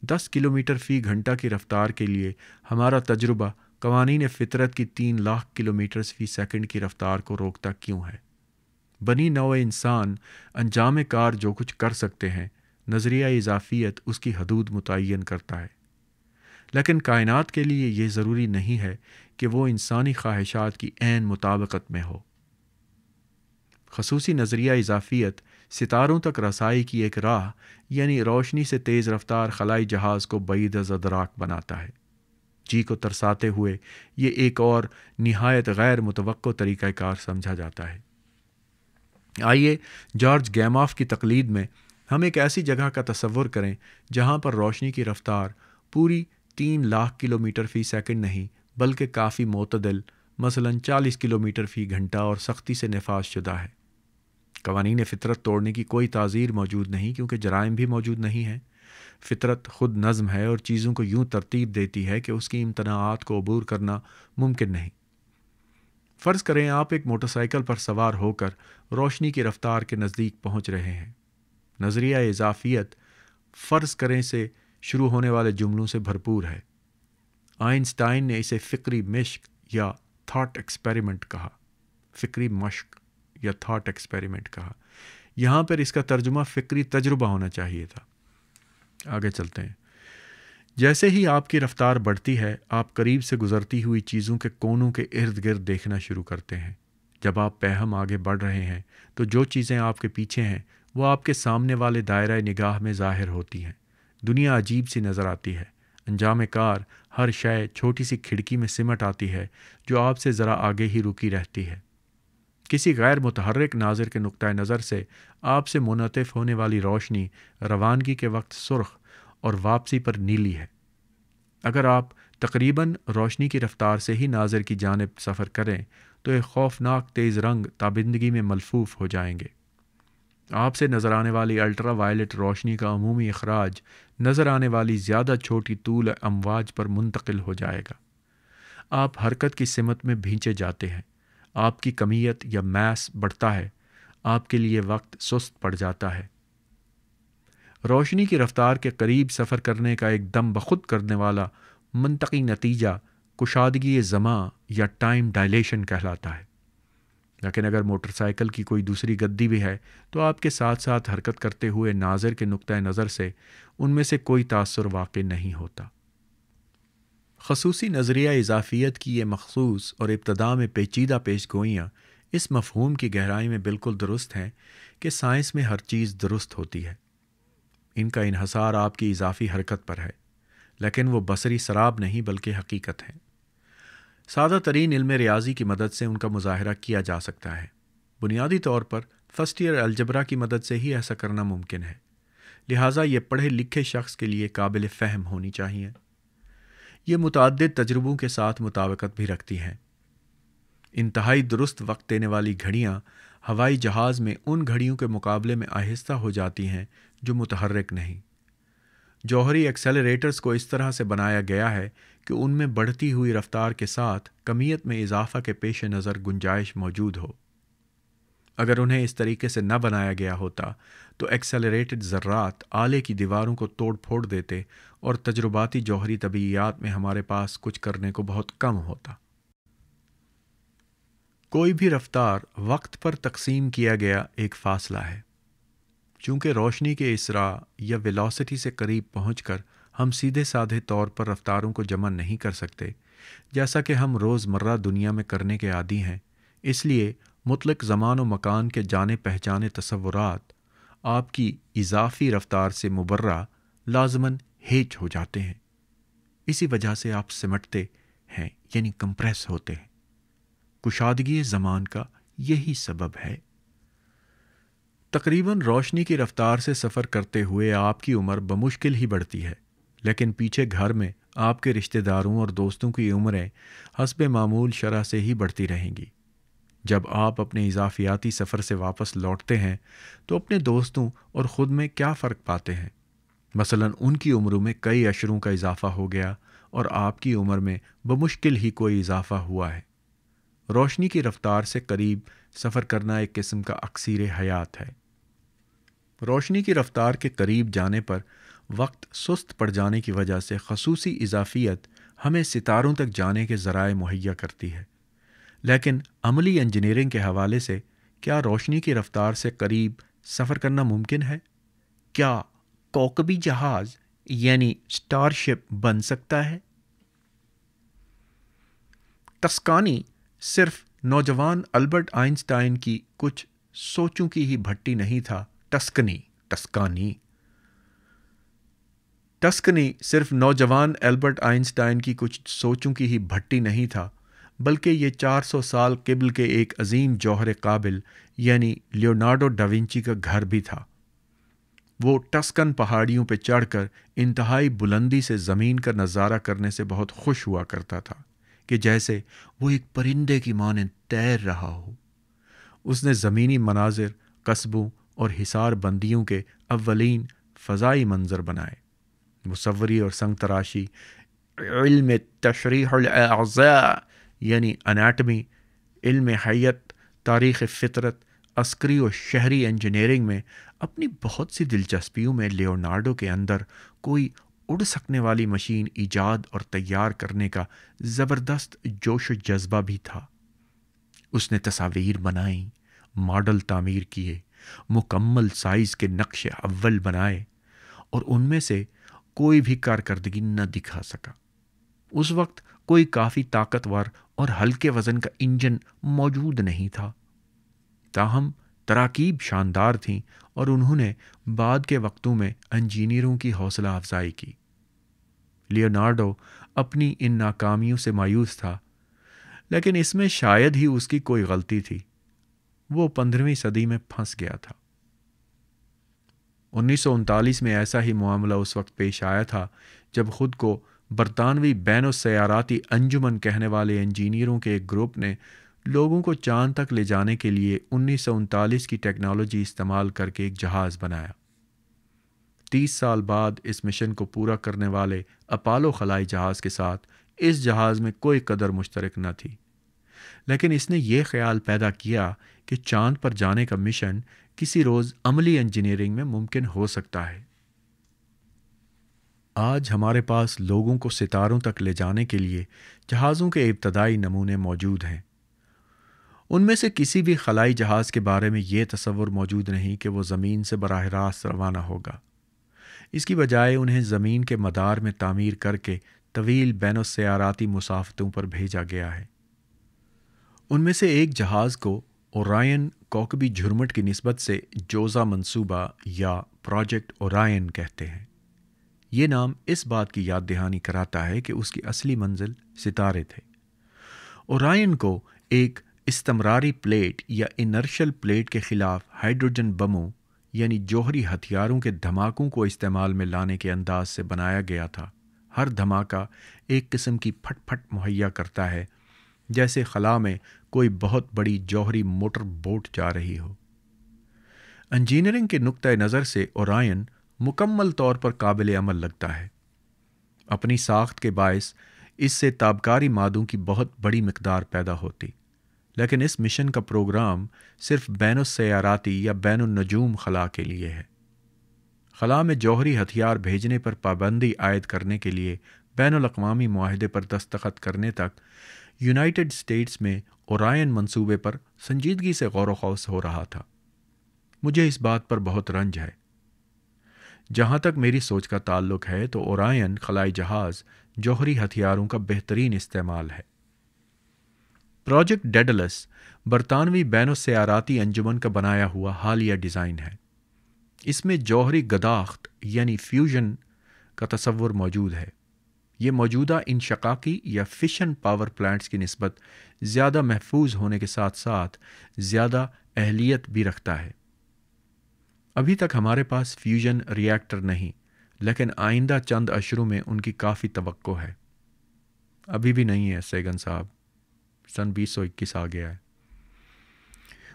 10 کلومیٹر فی گھنٹہ کی رفتار کے لیے ہمارا تجربہ قوانین فطرت کی 3 لاکھ کلومیٹر فی سیکنڈ کی رفتار کو روکتا کیوں ہے؟ بنی نوع انسان انجام کار جو کچھ کر سکتے ہیں، نظریہ اضافیت اس کی حدود متعین کرتا ہے، لیکن کائنات کے لیے یہ ضروری نہیں ہے کہ وہ انسانی خواہشات کی عین مطابقت میں ہو۔ خصوصی نظریہ اضافیت ستاروں تک رسائی کی ایک راہ یعنی روشنی سے تیز رفتار خلائی جہاز کو بعید از ادراک بناتا ہے۔ جی کو ترساتے ہوئے یہ ایک اور نہایت غیر متوقع طریقہ کار سمجھا جاتا ہے۔ آئیے جارج گیماف کی تقلید میں ہم ایک ایسی جگہ کا تصور کریں جہاں پر روشنی کی رفتار پوری 3 لاکھ کلومیٹر فی سیکنڈ نہیں بلکہ کافی معتدل، مثلاً 40 کلومیٹر فی گھنٹہ اور سختی سے نفاذ شدہ ہے۔ قوانین فطرت توڑنے کی کوئی تعزیر موجود نہیں کیونکہ جرائم بھی موجود نہیں ہیں۔ فطرت خود نظم ہے اور چیزوں کو یوں ترتیب دیتی ہے کہ اس کی امتناعات کو عبور کرنا ممکن نہیں۔ فرض کریں آپ ایک موٹر سائیکل پر سوار ہو کر روشنی کی رفتار کے نزدیک پہنچ رہے ہیں۔ نظریہ اضافیت فرض کریں سے شروع ہونے والے جملوں سے بھرپور ہے۔ آئنسٹائن نے اسے فکری مشق یا تھاٹ ایکسپیریمنٹ کہا، فکری مشق یا تھاٹ ایکسپیریمنٹ کہا۔ یہاں پر اس کا ترجمہ فکری تجربہ ہونا چاہیے تھا۔ آگے چلتے ہیں۔ جیسے ہی آپ کی رفتار بڑھتی ہے، آپ قریب سے گزرتی ہوئی چیزوں کے کونوں کے ارد گرد دیکھنا شروع کرتے ہیں۔ جب آپ پیہم آگے بڑھ رہے ہیں تو جو چیزیں آپ کے پیچھے ہیں وہ آپ کے سامنے والے دائرہ نگاہ میں ظاہر ہوتی ہیں۔ دنیا عجیب سی نظر آتی ہے۔ انجام کار ہر شے چھوٹی سی کھڑکی میں سمٹ آتی ہے جو آپ سے ذرا آگے ہی رکی رہتی ہے۔ کسی غیر متحرک ناظر کے نقطۂ نظر سے آپ سے منعطف ہونے والی روشنی روانگی کے وقت سرخ اور واپسی پر نیلی ہے۔ اگر آپ تقریباً روشنی کی رفتار سے ہی ناظر کی جانب سفر کریں تو ایک خوفناک تیز رنگ تابندگی میں ملفوف ہو جائیں گے۔ آپ سے نظر آنے والی الٹرا وائلٹ روشنی کا عمومی اخراج نظر آنے والی زیادہ چھوٹی طول امواج پر منتقل ہو جائے گا۔ آپ حرکت کی سمت میں بھینچے جاتے ہیں۔ آپ کی کمیت یا میس بڑھتا ہے۔ آپ کے لیے وقت سست پڑ جاتا ہے۔ روشنی کی رفتار کے قریب سفر کرنے کا ایک دم بخود کرنے والا منطقی نتیجہ کشادگی زمان یا ٹائم ڈائلیشن کہلاتا ہے۔ لیکن اگر موٹر سائیکل کی کوئی دوسری گدی بھی ہے تو آپ کے ساتھ ساتھ حرکت کرتے ہوئے ناظر کے نقطۂ نظر سے ان میں سے کوئی تاثر واقع نہیں ہوتا۔ خصوصی نظریہ اضافیت کی یہ مخصوص اور ابتدا میں پیچیدہ پیش گوئیاں اس مفہوم کی گہرائی میں بالکل درست ہیں کہ سائنس میں ہر چیز درست ہوتی ہے۔ ان کا انحصار آپ کی اضافی حرکت پر ہے، لیکن وہ بصری سراب نہیں بلکہ حقیقت ہے۔ سادہ ترین علم ریاضی کی مدد سے ان کا مظاہرہ کیا جا سکتا ہے۔ بنیادی طور پر فرسٹ ایئر الجبرا کی مدد سے ہی ایسا کرنا ممکن ہے، لہٰذا یہ پڑھے لکھے شخص کے لیے قابل فہم ہونی چاہیے۔ یہ متعدد تجربوں کے ساتھ مطابقت بھی رکھتی ہیں۔ انتہائی درست وقت دینے والی گھڑیاں ہوائی جہاز میں ان گھڑیوں کے مقابلے میں آہستہ ہو جاتی ہیں جو متحرک نہیں۔ جوہری ایکسیلریٹرز کو اس طرح سے بنایا گیا ہے کہ ان میں بڑھتی ہوئی رفتار کے ساتھ کمیت میں اضافہ کے پیش نظر گنجائش موجود ہو۔ اگر انہیں اس طریقے سے نہ بنایا گیا ہوتا تو ایکسیلریٹڈ ذرات آلے کی دیواروں کو توڑ پھوڑ دیتے اور تجرباتی جوہری طبیعیات میں ہمارے پاس کچھ کرنے کو بہت کم ہوتا۔ کوئی بھی رفتار وقت پر تقسیم کیا گیا ایک فاصلہ ہے۔ چونکہ روشنی کے اسراء یا ویلاسٹی سے قریب پہنچ کر ہم سیدھے سادھے طور پر رفتاروں کو جمع نہیں کر سکتے جیسا کہ ہم روزمرہ دنیا میں کرنے کے عادی ہیں، اس لیے مطلق زمان و مکان کے جانے پہچانے تصورات آپ کی اضافی رفتار سے مبرہ لازماً ہیچ ہو جاتے ہیں۔ اسی وجہ سے آپ سمٹتے ہیں یعنی کمپریس ہوتے ہیں۔ کشادگی زمان کا یہی سبب ہے۔ تقریباً روشنی کی رفتار سے سفر کرتے ہوئے آپ کی عمر بمشکل ہی بڑھتی ہے، لیکن پیچھے گھر میں آپ کے رشتہ داروں اور دوستوں کی عمریں حسب معمول شرح سے ہی بڑھتی رہیں گی۔ جب آپ اپنے اضافیاتی سفر سے واپس لوٹتے ہیں تو اپنے دوستوں اور خود میں کیا فرق پاتے ہیں؟ مثلاً ان کی عمروں میں کئی اشروں کا اضافہ ہو گیا اور آپ کی عمر میں بمشکل ہی کوئی اضافہ ہوا ہے۔ روشنی کی رفتار سے قریب سفر کرنا ایک قسم کا اکسیر حیات ہے۔ روشنی کی رفتار کے قریب جانے پر وقت سست پڑ جانے کی وجہ سے خصوصی اضافیت ہمیں ستاروں تک جانے کے ذرائع مہیا کرتی ہے، لیکن عملی انجینئرنگ کے حوالے سے کیا روشنی کی رفتار سے قریب سفر کرنا ممکن ہے؟ کیا کوکبی جہاز یعنی سٹار شپ بن سکتا ہے؟ ٹسکانی صرف نوجوان البرٹ آئنسٹائن کی کچھ سوچوں کی ہی بھٹی نہیں تھا۔ ٹسکنی صرف نوجوان البرٹ آئنسٹائن کی کچھ سوچوں کی ہی بھٹی نہیں تھا، بلکہ یہ 400 سال قبل کے ایک عظیم جوہر قابل یعنی لیونارڈو ڈاونچی کا گھر بھی تھا۔ وہ ٹسکن پہاڑیوں پہ چڑھ کر انتہائی بلندی سے زمین کا نظارہ کرنے سے بہت خوش ہوا کرتا تھا کہ جیسے وہ ایک پرندے کی مانند تیر رہا ہو۔ اس نے زمینی مناظر، قصبوں اور حصار بندیوں کے اولین فضائی منظر بنائے۔ مصوری اور سنگ تراشی، علم تشریح الاعضاء یعنی اناٹمی، علم حیت، تاریخ فطرت، عسکری و شہری انجینئرنگ میں اپنی بہت سی دلچسپیوں میں لیونارڈو کے اندر کوئی اڑ سکنے والی مشین ایجاد اور تیار کرنے کا زبردست جوش و جذبہ بھی تھا۔ اس نے تصاویر بنائیں، ماڈل تعمیر کیے، مکمل سائز کے نقش اول بنائے، اور ان میں سے کوئی بھی کارکردگی نہ دکھا سکا۔ اس وقت کوئی کافی طاقتور اور ہلکے وزن کا انجن موجود نہیں تھا، تاہم تراکیب شاندار تھیں اور انہوں نے بعد کے وقتوں میں انجینئروں کی حوصلہ افزائی کی۔ لیونارڈو اپنی ان ناکامیوں سے مایوس تھا، لیکن اس میں شاید ہی اس کی کوئی غلطی تھی۔ وہ 15ویں صدی میں پھنس گیا تھا۔ 1939 میں ایسا ہی معاملہ اس وقت پیش آیا تھا جب خود کو برطانوی بین السیاراتی انجمن کہنے والے انجینئروں کے ایک گروپ نے لوگوں کو چاند تک لے جانے کے لیے 1939 کی ٹیکنالوجی استعمال کر کے ایک جہاز بنایا۔ 30 سال بعد اس مشن کو پورا کرنے والے اپولو خلائی جہاز کے ساتھ اس جہاز میں کوئی قدر مشترک نہ تھی، لیکن اس نے یہ خیال پیدا کیا کہ چاند پر جانے کا مشن کسی روز عملی انجینئرنگ میں ممکن ہو سکتا ہے۔ آج ہمارے پاس لوگوں کو ستاروں تک لے جانے کے لیے جہازوں کے ابتدائی نمونے موجود ہیں۔ ان میں سے کسی بھی خلائی جہاز کے بارے میں یہ تصور موجود نہیں کہ وہ زمین سے براہ راست روانہ ہوگا۔ اس کی بجائے انہیں زمین کے مدار میں تعمیر کر کے طویل بین السیاراتی مسافتوں پر بھیجا گیا ہے۔ ان میں سے ایک جہاز کو اورائن کوکبی جھرمٹ کی نسبت سے جوزا منصوبہ یا پروجیکٹ اورائن کہتے ہیں۔ یہ نام اس بات کی یاد دہانی کراتا ہے کہ اس کی اصلی منزل ستارے تھے۔ اورائن کو ایک استمراری پلیٹ یا انرشل پلیٹ کے خلاف ہائیڈروجن بموں یعنی جوہری ہتھیاروں کے دھماکوں کو استعمال میں لانے کے انداز سے بنایا گیا تھا۔ ہر دھماکہ ایک قسم کی پھٹ پھٹ مہیا کرتا ہے، جیسے خلا میں کوئی بہت بڑی جوہری موٹر بوٹ جا رہی ہو۔ انجینئرنگ کے نقطۂ نظر سے اورائن مکمل طور پر قابل عمل لگتا ہے۔ اپنی ساخت کے باعث اس سے تابکاری مادوں کی بہت بڑی مقدار پیدا ہوتی، لیکن اس مشن کا پروگرام صرف بین السیاراتی یا بین النجوم خلا کے لیے ہے۔ خلا میں جوہری ہتھیار بھیجنے پر پابندی عائد کرنے کے لیے بین الاقوامی معاہدے پر دستخط کرنے تک یونائٹڈ اسٹیٹس میں اورائن منصوبے پر سنجیدگی سے غور و خوض ہو رہا تھا۔ مجھے اس بات پر بہت رنج ہے۔ جہاں تک میری سوچ کا تعلق ہے تو اورائن خلائی جہاز جوہری ہتھیاروں کا بہترین استعمال ہے۔ پروجیکٹ ڈیڈالس برطانوی بین السیاراتی انجمن کا بنایا ہوا حالیہ ڈیزائن ہے۔ اس میں جوہری گداخت یعنی فیوژن کا تصور موجود ہے۔ یہ موجودہ انشقاقی یا فشن پاور پلانٹس کی نسبت زیادہ محفوظ ہونے کے ساتھ ساتھ زیادہ اہلیت بھی رکھتا ہے۔ ابھی تک ہمارے پاس فیوژن ری ایکٹر نہیں، لیکن آئندہ چند اشروں میں ان کی کافی توقع ہے۔ ابھی بھی نہیں ہے سیگن صاحب، سن 2021 آ گیا ہے۔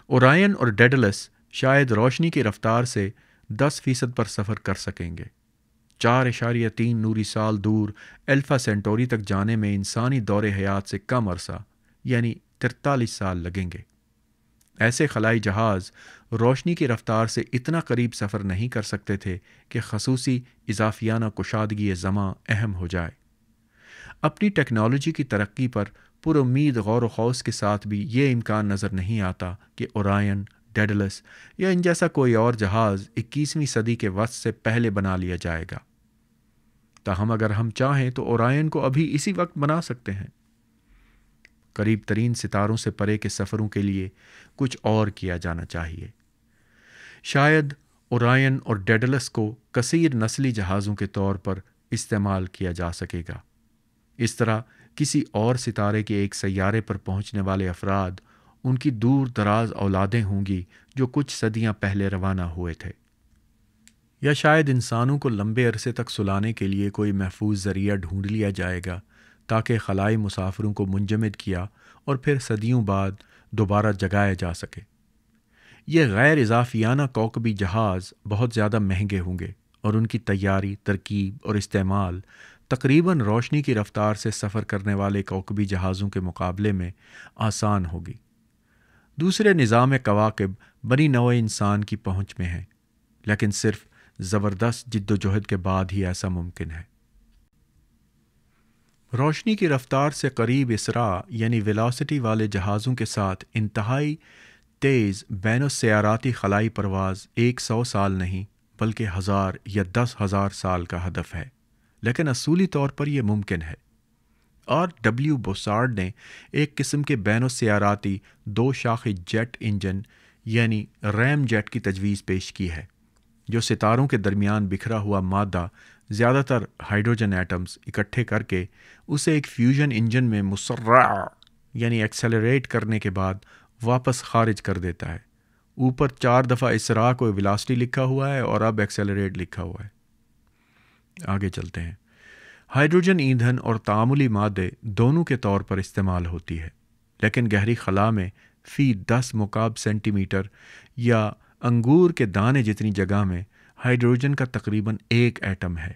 اورائن اور ڈیڈالس شاید روشنی کی رفتار سے 10% پر سفر کر سکیں گے۔ 4.3 نوری سال دور الفا سینٹوری تک جانے میں انسانی دور حیات سے کم عرصہ یعنی 43 سال لگیں گے۔ ایسے خلائی جہاز روشنی کی رفتار سے اتنا قریب سفر نہیں کر سکتے تھے کہ خصوصی اضافیانہ کشادگی زماں اہم ہو جائے۔ اپنی ٹیکنالوجی کی ترقی پر پر امید غور و خوض کے ساتھ بھی یہ امکان نظر نہیں آتا کہ اورائن، ڈیڈالس یا ان جیسا کوئی اور جہاز 21ویں صدی کے وسط سے پہلے بنا لیا جائے گا۔ تاہم اگر ہم چاہیں تو اورائن کو ابھی اسی وقت بنا سکتے ہیں۔ قریب ترین ستاروں سے پرے کے سفروں کے لیے کچھ اور کیا جانا چاہیے۔ شاید اورائن اور ڈیڈالس کو کثیر نسلی جہازوں کے طور پر استعمال کیا جا سکے گا۔ اس طرح کسی اور ستارے کے ایک سیارے پر پہنچنے والے افراد ان کی دور دراز اولادیں ہوں گی جو کچھ صدیاں پہلے روانہ ہوئے تھے۔ یا شاید انسانوں کو لمبے عرصے تک سلانے کے لیے کوئی محفوظ ذریعہ ڈھونڈ لیا جائے گا تاکہ خلائی مسافروں کو منجمد کیا اور پھر صدیوں بعد دوبارہ جگایا جا سکے۔ یہ غیر اضافیانہ کوکبی جہاز بہت زیادہ مہنگے ہوں گے اور ان کی تیاری، ترکیب اور استعمال تقریباً روشنی کی رفتار سے سفر کرنے والے کوکبی جہازوں کے مقابلے میں آسان ہوگی۔ دوسرے نظام کواکب بنی نوع انسان کی پہنچ میں ہیں، لیکن صرف زبردست جد و جہد کے بعد ہی ایسا ممکن ہے۔ روشنی کی رفتار سے قریب اسراء یعنی ویلاسٹی والے جہازوں کے ساتھ انتہائی تیز بین السیاراتی خلائی پرواز 100 سال نہیں بلکہ 1000 یا 10,000 سال کا ہدف ہے، لیکن اصولی طور پر یہ ممکن ہے۔ اور ڈبلیو بوسارڈ نے ایک قسم کے بین السیاراتی 2 شاخی جیٹ انجن یعنی ریم جیٹ کی تجویز پیش کی ہے، جو ستاروں کے درمیان بکھرا ہوا مادہ، زیادہ تر ہائیڈروجن ایٹمز، اکٹھے کر کے اسے ایک فیوژن انجن میں مسرع یعنی ایکسیلریٹ کرنے کے بعد واپس خارج کر دیتا ہے۔ اوپر 4 دفعہ اسراء کو ویلاسٹی لکھا ہوا ہے اور اب ایکسیلریٹ لکھا ہوا ہے۔ آگے چلتے ہیں۔ ہائیڈروجن ایندھن اور تعاملی مادے دونوں کے طور پر استعمال ہوتی ہے، لیکن گہری خلا میں فی 10 مکعب سینٹی میٹر یا انگور کے دانے جتنی جگہ میں ہائیڈروجن کا تقریباً 1 ایٹم ہے۔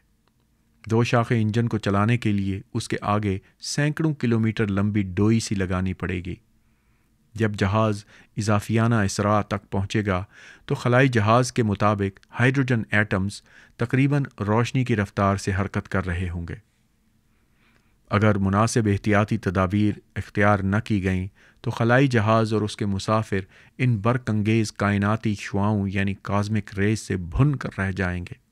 2 شاخے انجن کو چلانے کے لیے اس کے آگے سینکڑوں کلومیٹر لمبی ڈوئی سی لگانی پڑے گی۔ جب جہاز اضافیانہ اسراء تک پہنچے گا تو خلائی جہاز کے مطابق ہائیڈروجن ایٹمز تقریباً روشنی کی رفتار سے حرکت کر رہے ہوں گے۔ اگر مناسب احتیاطی تدابیر اختیار نہ کی گئیں تو خلائی جہاز اور اس کے مسافر ان برق انگیز کائناتی شعاؤں یعنی کازمک ریز سے بھن کر رہ جائیں گے۔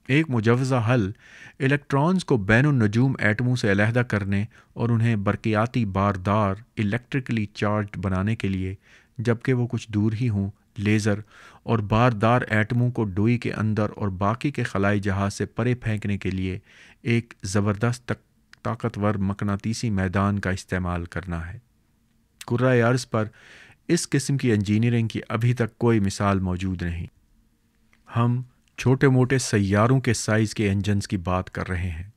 ایک مجوزہ حل الیکٹرانز کو بین النجوم ایٹموں سے علیحدہ کرنے اور انہیں برقیاتی باردار الیکٹریکلی چارجڈ بنانے کے لیے، جبکہ وہ کچھ دور ہی ہوں، لیزر اور باردار ایٹموں کو ڈوئی کے اندر اور باقی کے خلائی جہاز سے پرے پھینکنے کے لیے ایک زبردست طاقتور مقناطیسی میدان کا استعمال کرنا ہے۔ کرۂ ارض پر اس قسم کی انجینئرنگ کی ابھی تک کوئی مثال موجود نہیں۔ ہم چھوٹے موٹے سیاروں کے سائز کے انجنز کی بات کر رہے ہیں،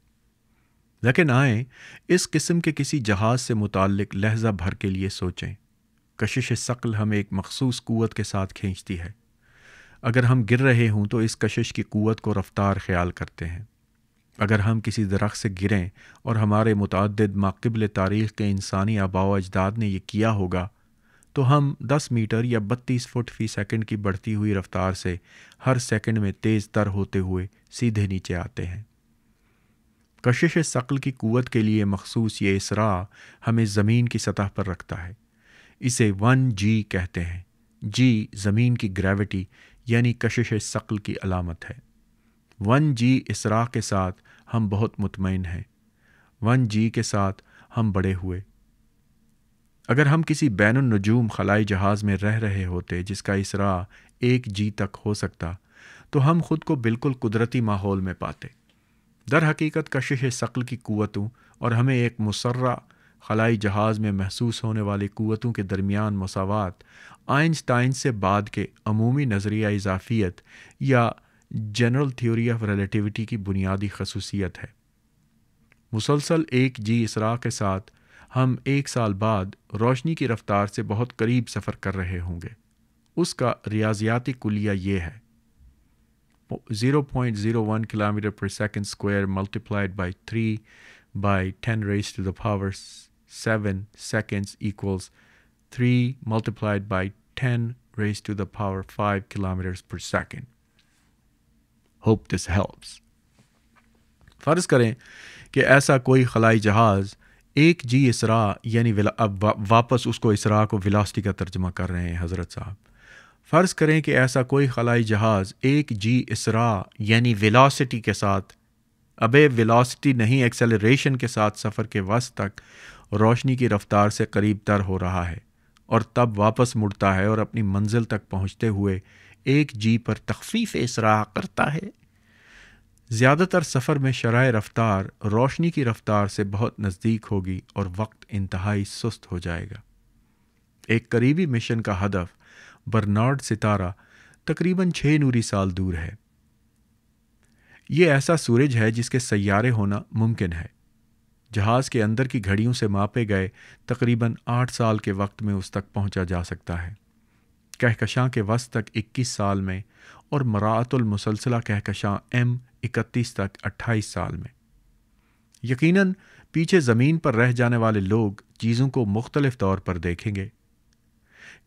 لیکن آئیں اس قسم کے کسی جہاز سے متعلق لحظہ بھر کے لیے سوچیں۔ کشش ثقل ہمیں ایک مخصوص قوت کے ساتھ کھینچتی ہے۔ اگر ہم گر رہے ہوں تو اس کشش کی قوت کو رفتار خیال کرتے ہیں۔ اگر ہم کسی درخت سے گریں اور ہمارے متعدد ماقبل تاریخ کے انسانی آباء و اجداد نے یہ کیا ہوگا تو ہم 10 میٹر یا 32 فٹ فی سیکنڈ کی بڑھتی ہوئی رفتار سے ہر سیکنڈ میں تیز تر ہوتے ہوئے سیدھے نیچے آتے ہیں۔ کشش ثقل کی قوت کے لیے مخصوص یہ اسراء ہمیں زمین کی سطح پر رکھتا ہے۔ اسے 1G کہتے ہیں۔ G زمین کی گریوٹی یعنی کشش ثقل کی علامت ہے۔ 1G اسراء کے ساتھ ہم بہت مطمئن ہیں۔ 1G کے ساتھ ہم بڑے ہوئے۔ اگر ہم کسی بین النجوم خلائی جہاز میں رہ رہے ہوتے جس کا اسراء 1G تک ہو سکتا تو ہم خود کو بالکل قدرتی ماحول میں پاتے۔ در حقیقت کشش ثقل کی قوتوں اور ہمیں ایک مسرع خلائی جہاز میں محسوس ہونے والی قوتوں کے درمیان مساوات آئنسٹائن سے بعد کے عمومی نظریہ اضافیت یا جنرل تھیوری آف ریلیٹیوٹی کی بنیادی خصوصیت ہے۔ مسلسل 1G اسراء کے ساتھ ہم 1 سال بعد روشنی کی رفتار سے بہت قریب سفر کر رہے ہوں گے۔ اس کا ریاضیاتی کلیہ یہ ہے: 0.01 kilometre per second square multiplied by 3 by 10 raised to the power 7 seconds equals 3 multiplied by 10 raised to the power 5 kilometers per second. Hope this helps. فرض کریں کہ ایسا کوئی خلائی جہاز 1G اسراء یعنی اب واپس اس کو اسراء کو ویلاسٹی کا ترجمہ کر رہے ہیں حضرت صاحب۔ فرض کریں کہ ایسا کوئی خلائی جہاز 1G اسراء یعنی ویلاسٹی کے ساتھ، ابے ویلاسٹی نہیں ایکسیلریشن کے ساتھ سفر کے وسط تک روشنی کی رفتار سے قریب تر ہو رہا ہے اور تب واپس مڑتا ہے اور اپنی منزل تک پہنچتے ہوئے 1G پر تخفیف اسراء کرتا ہے۔ زیادہ تر سفر میں شرح رفتار روشنی کی رفتار سے بہت نزدیک ہوگی اور وقت انتہائی سست ہو جائے گا۔ ایک قریبی مشن کا ہدف برنارڈ ستارہ تقریباً 6 نوری سال دور ہے۔ یہ ایسا سورج ہے جس کے سیارے ہونا ممکن ہے۔ جہاز کے اندر کی گھڑیوں سے ماپے گئے تقریباً 8 سال کے وقت میں اس تک پہنچا جا سکتا ہے۔ کہکشاں کے وسط تک 21 سال میں اور مراعات المسلسلہ کہکشاں M31 تک 28 سال میں۔ یقیناً پیچھے زمین پر رہ جانے والے لوگ چیزوں کو مختلف طور پر دیکھیں گے۔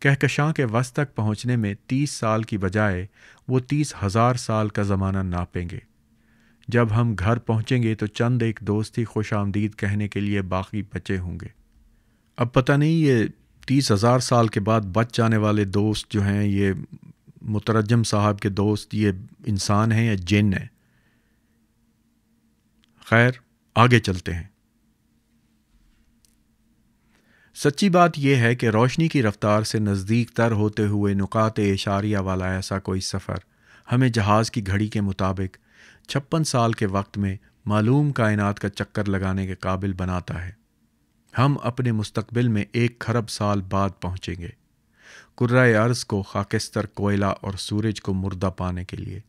کہکشاں کے وسط تک پہنچنے میں 30 سال کی بجائے وہ 30,000 سال کا زمانہ ناپیں گے۔ جب ہم گھر پہنچیں گے تو چند ایک دوست ہی خوش آمدید کہنے کے لیے باقی بچے ہوں گے۔ اب پتہ نہیں یہ 30,000 سال کے بعد بچ جانے والے دوست جو ہیں، یہ مترجم صاحب کے دوست، یہ انسان ہیں یا جن ہیں؟ خیر، آگے چلتے ہیں۔ سچی بات یہ ہے کہ روشنی کی رفتار سے نزدیک تر ہوتے ہوئے نقاط اشاریہ والا ایسا کوئی سفر ہمیں جہاز کی گھڑی کے مطابق 56 سال کے وقت میں معلوم کائنات کا چکر لگانے کے قابل بناتا ہے۔ ہم اپنے مستقبل میں 1 خرب سال بعد پہنچیں گے، کرۂ ارض کو خاکستر کوئلہ اور سورج کو مردہ پانے کے لیے۔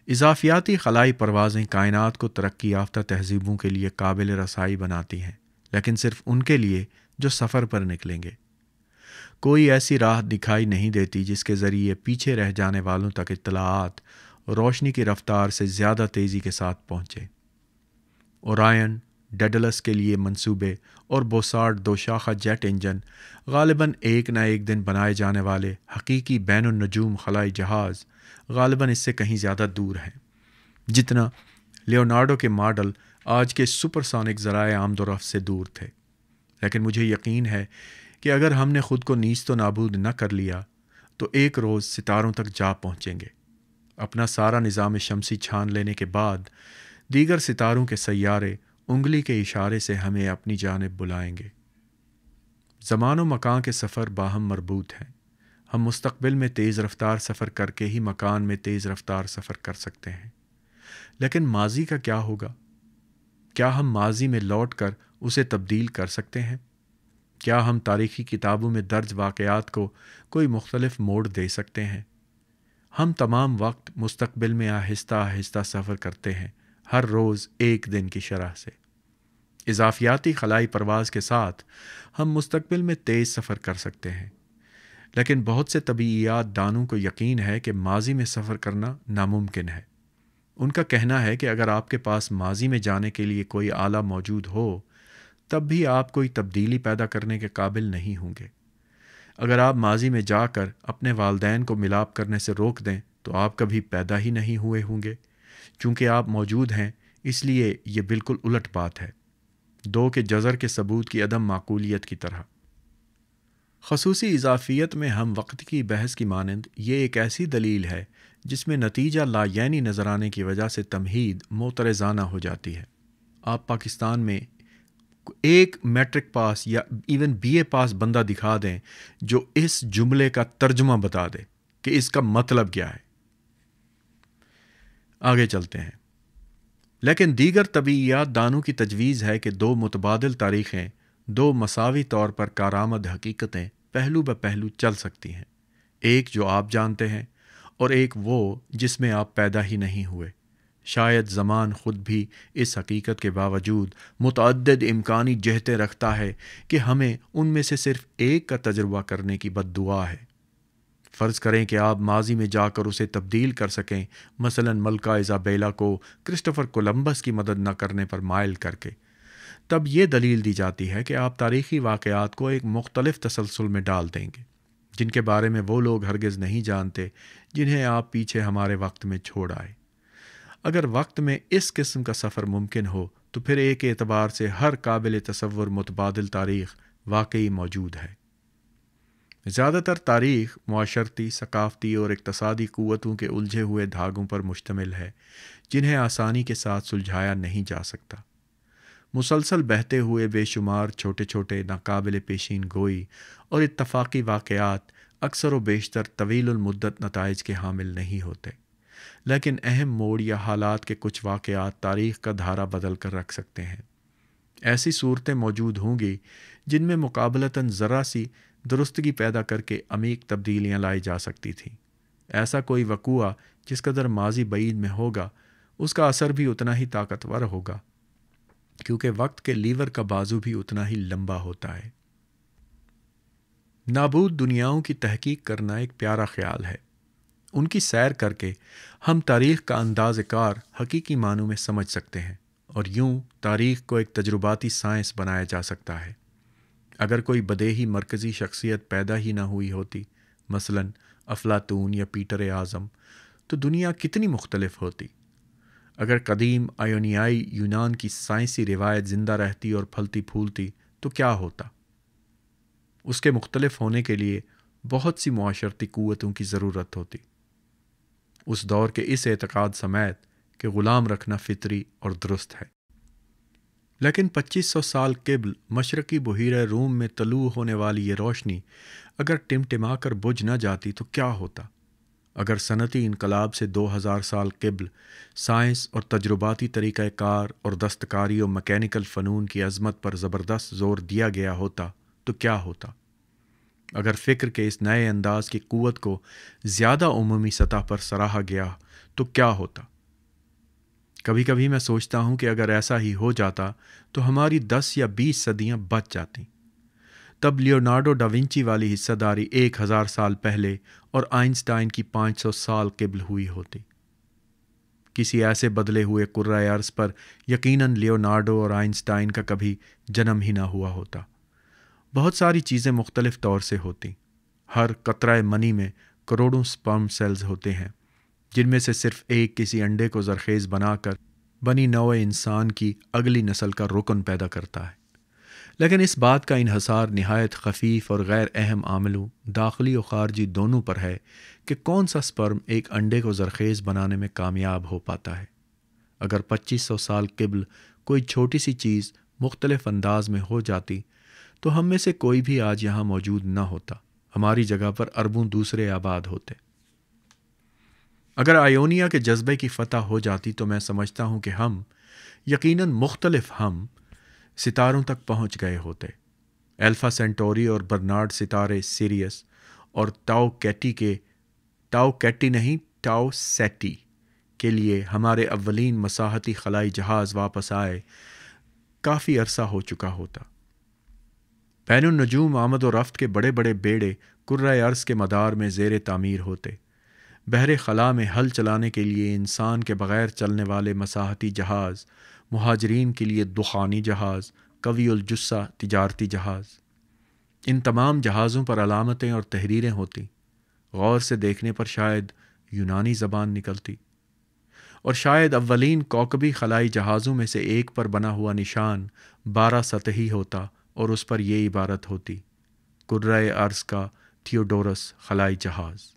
اضافیاتی خلائی پروازیں کائنات کو ترقی یافتہ تہذیبوں کے لیے قابل رسائی بناتی ہیں، لیکن صرف ان کے لیے جو سفر پر نکلیں گے۔ کوئی ایسی راہ دکھائی نہیں دیتی جس کے ذریعے پیچھے رہ جانے والوں تک اطلاعات روشنی کی رفتار سے زیادہ تیزی کے ساتھ پہنچے۔ اورائن، ڈیڈلس کے لیے منصوبے اور بوسارٹ 2 شاخہ جیٹ انجن غالباً ایک نہ ایک دن بنائے جانے والے حقیقی بین النجوم خلائی جہاز غالباً اس سے کہیں زیادہ دور ہیں جتنا لیونارڈو کے ماڈل آج کے سپر سونک ذرائع آمد و رفت سے دور تھے۔ لیکن مجھے یقین ہے کہ اگر ہم نے خود کو نیست و نابود نہ کر لیا تو ایک روز ستاروں تک جا پہنچیں گے۔ اپنا سارا نظام شمسی چھان لینے کے بعد دیگر ستاروں کے سیارے انگلی کے اشارے سے ہمیں اپنی جانب بلائیں گے۔ زمان و مکان کے سفر باہم مربوط ہیں۔ ہم مستقبل میں تیز رفتار سفر کر کے ہی مکان میں تیز رفتار سفر کر سکتے ہیں۔ لیکن ماضی کا کیا ہوگا؟ کیا ہم ماضی میں لوٹ کر اسے تبدیل کر سکتے ہیں؟ کیا ہم تاریخی کتابوں میں درج واقعات کو کوئی مختلف موڑ دے سکتے ہیں؟ ہم تمام وقت مستقبل میں آہستہ آہستہ سفر کرتے ہیں، ہر روز ایک دن کی شرح سے۔ اضافیاتی خلائی پرواز کے ساتھ ہم مستقبل میں تیز سفر کر سکتے ہیں، لیکن بہت سے طبیعیات دانوں کو یقین ہے کہ ماضی میں سفر کرنا ناممکن ہے۔ ان کا کہنا ہے کہ اگر آپ کے پاس ماضی میں جانے کے لیے کوئی آلہ موجود ہو تب بھی آپ کوئی تبدیلی پیدا کرنے کے قابل نہیں ہوں گے۔ اگر آپ ماضی میں جا کر اپنے والدین کو ملاپ کرنے سے روک دیں تو آپ کبھی پیدا ہی نہیں ہوئے ہوں گے۔ چونکہ آپ موجود ہیں اس لیے یہ بالکل الٹ بات ہے، 2 کے جذر کے ثبوت کی عدم معقولیت کی طرح۔ خصوصی اضافیت میں ہم وقت کی بحث کی مانند یہ ایک ایسی دلیل ہے جس میں نتیجہ لایعنی نظر آنے کی وجہ سے تمہید معترضانہ ہو جاتی ہے۔ آپ پاکستان میں ایک میٹرک پاس یا ایون بی اے پاس بندہ دکھا دیں جو اس جملے کا ترجمہ بتا دے کہ اس کا مطلب کیا ہے۔ آگے چلتے ہیں۔ لیکن دیگر طبیعیات دانوں کی تجویز ہے کہ 2 متبادل تاریخیں، 2 مساوی طور پر کارآمد حقیقتیں پہلو بہ پہلو چل سکتی ہیں، ایک جو آپ جانتے ہیں اور ایک وہ جس میں آپ پیدا ہی نہیں ہوئے۔ شاید زمان خود بھی اس حقیقت کے باوجود متعدد امکانی جہتیں رکھتا ہے کہ ہمیں ان میں سے صرف ایک کا تجربہ کرنے کی بد دعا ہے۔ فرض کریں کہ آپ ماضی میں جا کر اسے تبدیل کر سکیں، مثلا ملکہ ایزابیلا کو کرسٹوفر کولمبس کی مدد نہ کرنے پر مائل کر کے، تب یہ دلیل دی جاتی ہے کہ آپ تاریخی واقعات کو ایک مختلف تسلسل میں ڈال دیں گے جن کے بارے میں وہ لوگ ہرگز نہیں جانتے جنہیں آپ پیچھے ہمارے وقت میں چھوڑ آئے۔ اگر وقت میں اس قسم کا سفر ممکن ہو تو پھر ایک اعتبار سے ہر قابل تصور متبادل تاریخ واقعی موجود ہے۔ زیادہ تر تاریخ معاشرتی، ثقافتی اور اقتصادی قوتوں کے الجھے ہوئے دھاگوں پر مشتمل ہے جنہیں آسانی کے ساتھ سلجھایا نہیں جا سکتا۔ مسلسل بہتے ہوئے بے شمار چھوٹے چھوٹے ناقابل پیشین گوئی اور اتفاقی واقعات اکثر و بیشتر طویل المدت نتائج کے حامل نہیں ہوتے، لیکن اہم موڑ یا حالات کے کچھ واقعات تاریخ کا دھارا بدل کر رکھ سکتے ہیں۔ ایسی صورتیں موجود ہوں گی جن میں مقابلتاً ذرا سی درستگی پیدا کر کے عمیق تبدیلیاں لائی جا سکتی تھیں۔ ایسا کوئی وقوعہ جس قدر ماضی بعید میں ہوگا اس کا اثر بھی اتنا ہی طاقتور ہوگا، کیونکہ وقت کے لیور کا بازو بھی اتنا ہی لمبا ہوتا ہے۔ نابود دنیاؤں کی تحقیق کرنا ایک پیارا خیال ہے۔ ان کی سیر کر کے ہم تاریخ کا انداز کار حقیقی معنوں میں سمجھ سکتے ہیں، اور یوں تاریخ کو ایک تجرباتی سائنس بنایا جا سکتا ہے۔ اگر کوئی بدیہی مرکزی شخصیت پیدا ہی نہ ہوئی ہوتی، مثلاً افلاطون یا پیٹر اعظم، تو دنیا کتنی مختلف ہوتی۔ اگر قدیم آیونیائی یونان کی سائنسی روایت زندہ رہتی اور پھلتی پھولتی تو کیا ہوتا؟ اس کے مختلف ہونے کے لیے بہت سی معاشرتی قوتوں کی ضرورت ہوتی، اس دور کے اس اعتقاد سمیت کہ غلام رکھنا فطری اور درست ہے۔ لیکن 2500 سال قبل مشرقی بحیرہ روم میں طلوع ہونے والی یہ روشنی اگر ٹمٹما کر بجھ نہ جاتی تو کیا ہوتا؟ اگر صنعتی انقلاب سے 2000 سال قبل سائنس اور تجرباتی طریقہ کار اور دستکاری و مکینیکل فنون کی عظمت پر زبردست زور دیا گیا ہوتا تو کیا ہوتا؟ اگر فکر کے اس نئے انداز کی قوت کو زیادہ عمومی سطح پر سراہا گیا تو کیا ہوتا؟ کبھی کبھی میں سوچتا ہوں کہ اگر ایسا ہی ہو جاتا تو ہماری 10 یا 20 صدیاں بچ جاتیں۔ تب لیونارڈو ڈا ونچی والی حصہ داری 1000 سال پہلے اور آئنسٹائن کی 500 سال قبل ہوئی ہوتی۔ کسی ایسے بدلے ہوئے کرۂ ارض پر یقیناً لیونارڈو اور آئنسٹائن کا کبھی جنم ہی نہ ہوا ہوتا۔ بہت ساری چیزیں مختلف طور سے ہوتی۔ ہر قطرہ منی میں کروڑوں سپرم سیلز ہوتے ہیں، جن میں سے صرف ایک کسی انڈے کو زرخیز بنا کر بنی نوع انسان کی اگلی نسل کا رکن پیدا کرتا ہے۔ لیکن اس بات کا انحصار نہایت خفیف اور غیر اہم عاملوں، داخلی و خارجی دونوں پر ہے کہ کون سا سپرم ایک انڈے کو زرخیز بنانے میں کامیاب ہو پاتا ہے۔ اگر 2500 سال قبل کوئی چھوٹی سی چیز مختلف انداز میں ہو جاتی تو ہم میں سے کوئی بھی آج یہاں موجود نہ ہوتا، ہماری جگہ پر اربوں دوسرے آباد ہوتے۔ اگر آئیونیا کے جذبے کی فتح ہو جاتی تو میں سمجھتا ہوں کہ ہم یقیناً مختلف ستاروں تک پہنچ گئے ہوتے۔ الفا سینٹوری اور برنارڈ ستارے سیریس اور ٹاؤ سیٹی کے لیے ہمارے اولین مساحتی خلائی جہاز واپس آئے کافی عرصہ ہو چکا ہوتا۔ بین النجوم آمد و رفت کے بڑے بڑے بیڑے کرۂ ارض کے مدار میں زیر تعمیر ہوتے۔ بحر خلا میں حل چلانے کے لیے انسان کے بغیر چلنے والے مساحتی جہاز، مہاجرین کے لیے دخانی جہاز، قوی الجثہ تجارتی جہاز۔ ان تمام جہازوں پر علامتیں اور تحریریں ہوتی۔ غور سے دیکھنے پر شاید یونانی زبان نکلتی، اور شاید اولین کوکبی خلائی جہازوں میں سے ایک پر بنا ہوا نشان 12 سطحی ہوتا اور اس پر یہ عبارت ہوتی: کرۂ ارض کا تھیوڈورس خلائی جہاز۔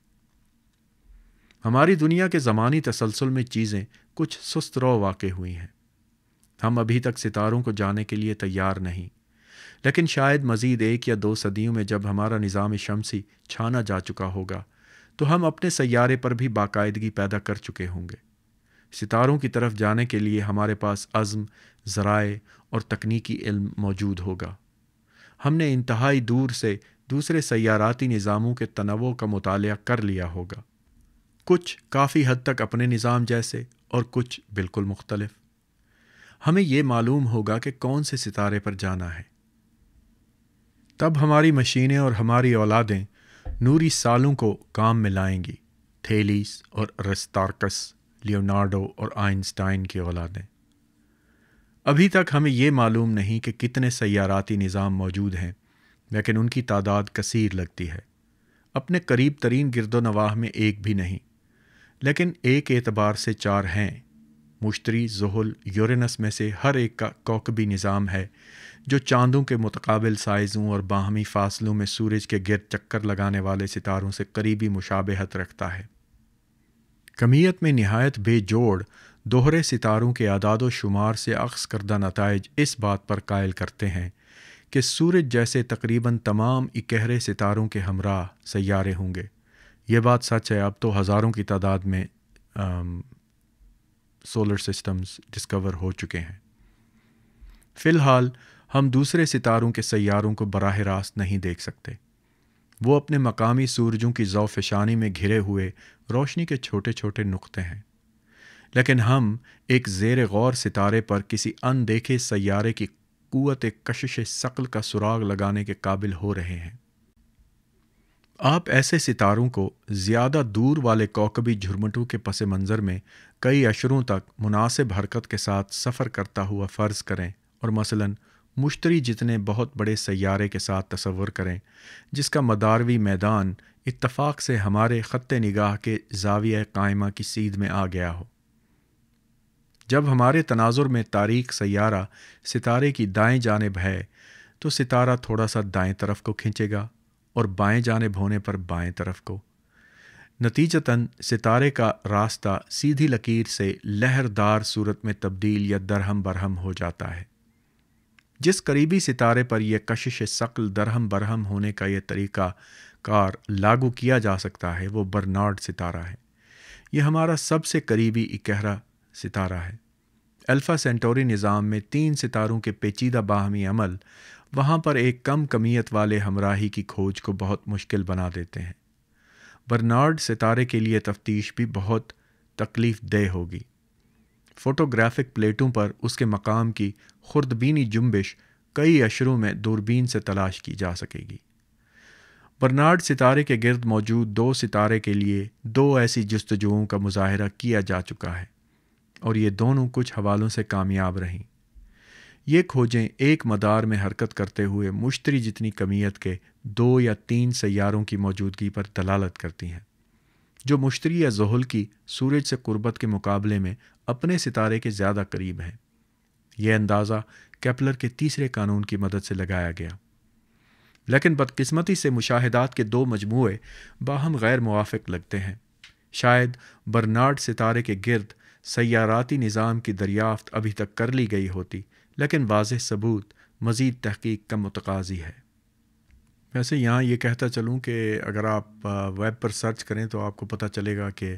ہماری دنیا کے زمانی تسلسل میں چیزیں کچھ سست رو واقع ہوئی ہیں۔ ہم ابھی تک ستاروں کو جانے کے لیے تیار نہیں، لیکن شاید مزید 1 یا 2 صدیوں میں جب ہمارا نظام شمسی چھانا جا چکا ہوگا تو ہم اپنے سیارے پر بھی باقاعدگی پیدا کر چکے ہوں گے۔ ستاروں کی طرف جانے کے لیے ہمارے پاس عزم، ذرائع اور تکنیکی علم موجود ہوگا۔ ہم نے انتہائی دور سے دوسرے سیاراتی نظاموں کے تنوع کا مطالعہ کر لیا ہوگا، کچھ کافی حد تک اپنے نظام جیسے اور کچھ بالکل مختلف۔ ہمیں یہ معلوم ہوگا کہ کون سے ستارے پر جانا ہے۔ تب ہماری مشینیں اور ہماری اولادیں نوری سالوں کو کام میں لائیں گی، تھیلیس اور ارسطاخس، لیونارڈو اور آئنسٹائن کی اولادیں۔ ابھی تک ہمیں یہ معلوم نہیں کہ کتنے سیاراتی نظام موجود ہیں، لیکن ان کی تعداد کثیر لگتی ہے۔ اپنے قریب ترین گرد و نواح میں ایک بھی نہیں، لیکن ایک اعتبار سے 4 ہیں۔ مشتری، زحل، یورینس میں سے ہر ایک کا کوکبی نظام ہے جو چاندوں کے متقابل سائزوں اور باہمی فاصلوں میں سورج کے گرد چکر لگانے والے ستاروں سے قریبی مشابہت رکھتا ہے۔ کمیت میں نہایت بے جوڑ دوہرے ستاروں کے اعداد و شمار سے اخذ کردہ نتائج اس بات پر قائل کرتے ہیں کہ سورج جیسے تقریباً تمام اکہرے ستاروں کے ہمراہ سیارے ہوں گے۔ یہ بات سچ ہے، اب تو ہزاروں کی تعداد میں سولر سسٹمز ڈسکور ہو چکے ہیں۔ فی الحال ہم دوسرے ستاروں کے سیاروں کو براہ راست نہیں دیکھ سکتے۔ وہ اپنے مقامی سورجوں کی ضوءفشانی میں گھرے ہوئے روشنی کے چھوٹے چھوٹے نقطے ہیں، لیکن ہم ایک زیر غور ستارے پر کسی ان دیکھے سیارے کی قوت کشش ثقل کا سراغ لگانے کے قابل ہو رہے ہیں۔ آپ ایسے ستاروں کو زیادہ دور والے کوکبی جھرمٹوں کے پس منظر میں کئی اشروں تک مناسب حرکت کے ساتھ سفر کرتا ہوا فرض کریں اور مثلاً مشتری جتنے بہت بڑے سیارے کے ساتھ تصور کریں جس کا مداروی میدان اتفاق سے ہمارے خط نگاہ کے زاویہ قائمہ کی سیدھ میں آ گیا ہو۔ جب ہمارے تناظر میں تاریک سیارہ ستارے کی دائیں جانب ہے تو ستارہ تھوڑا سا دائیں طرف کو کھنچے گا اور بائیں جانب ہونے پر بائیں طرف کو۔ نتیجتاً ستارے کا راستہ سیدھی لکیر سے لہردار صورت میں تبدیل یا درہم برہم ہو جاتا ہے۔ جس قریبی ستارے پر یہ کشش ثقل درہم برہم ہونے کا یہ طریقہ کار لاگو کیا جا سکتا ہے وہ برنارڈ ستارہ ہے۔ یہ ہمارا سب سے قریبی اکہرا ستارہ ہے۔ الفا سینٹوری نظام میں 3 ستاروں کے پیچیدہ باہمی عمل وہاں پر ایک کم کمیت والے ہمراہی کی کھوج کو بہت مشکل بنا دیتے ہیں۔ برنارڈ ستارے کے لیے تفتیش بھی بہت تکلیف دہ ہوگی۔ فوٹوگرافک پلیٹوں پر اس کے مقام کی خردبینی جنبش کئی اشروں میں دوربین سے تلاش کی جا سکے گی۔ برنارڈ ستارے کے گرد موجود 2 ستارے کے لیے 2 ایسی جستجوؤں کا مظاہرہ کیا جا چکا ہے اور یہ دونوں کچھ حوالوں سے کامیاب رہیں۔ یہ کھوجیں ایک مدار میں حرکت کرتے ہوئے مشتری جتنی کمیت کے 2 یا 3 سیاروں کی موجودگی پر دلالت کرتی ہیں، جو مشتری یا زحل کی سورج سے قربت کے مقابلے میں اپنے ستارے کے زیادہ قریب ہیں۔ یہ اندازہ کیپلر کے تیسرے قانون کی مدد سے لگایا گیا، لیکن بدقسمتی سے مشاہدات کے 2 مجموعے باہم غیر موافق لگتے ہیں۔ شاید برنارڈ ستارے کے گرد سیاراتی نظام کی دریافت ابھی تک کر لی گئی ہوتی، لیکن واضح ثبوت مزید تحقیق کا متقاضی ہے۔ ویسے یہاں یہ کہتا چلوں کہ اگر آپ ویب پر سرچ کریں تو آپ کو پتہ چلے گا کہ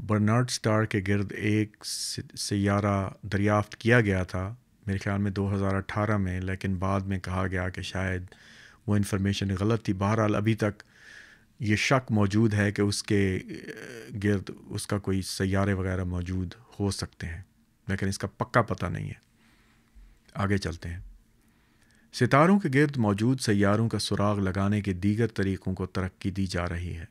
برنارڈ سٹار کے گرد ایک سیارہ دریافت کیا گیا تھا میرے خیال میں 2018 میں، لیکن بعد میں کہا گیا کہ شاید وہ انفارمیشن غلط تھی۔ بہرحال ابھی تک یہ شک موجود ہے کہ اس کے گرد اس کا کوئی سیارے وغیرہ موجود ہو سکتے ہیں، لیکن اس کا پکا پتہ نہیں ہے۔ آگے چلتے ہیں۔ ستاروں کے گرد موجود سیاروں کا سراغ لگانے کے دیگر طریقوں کو ترقی دی جا رہی ہے۔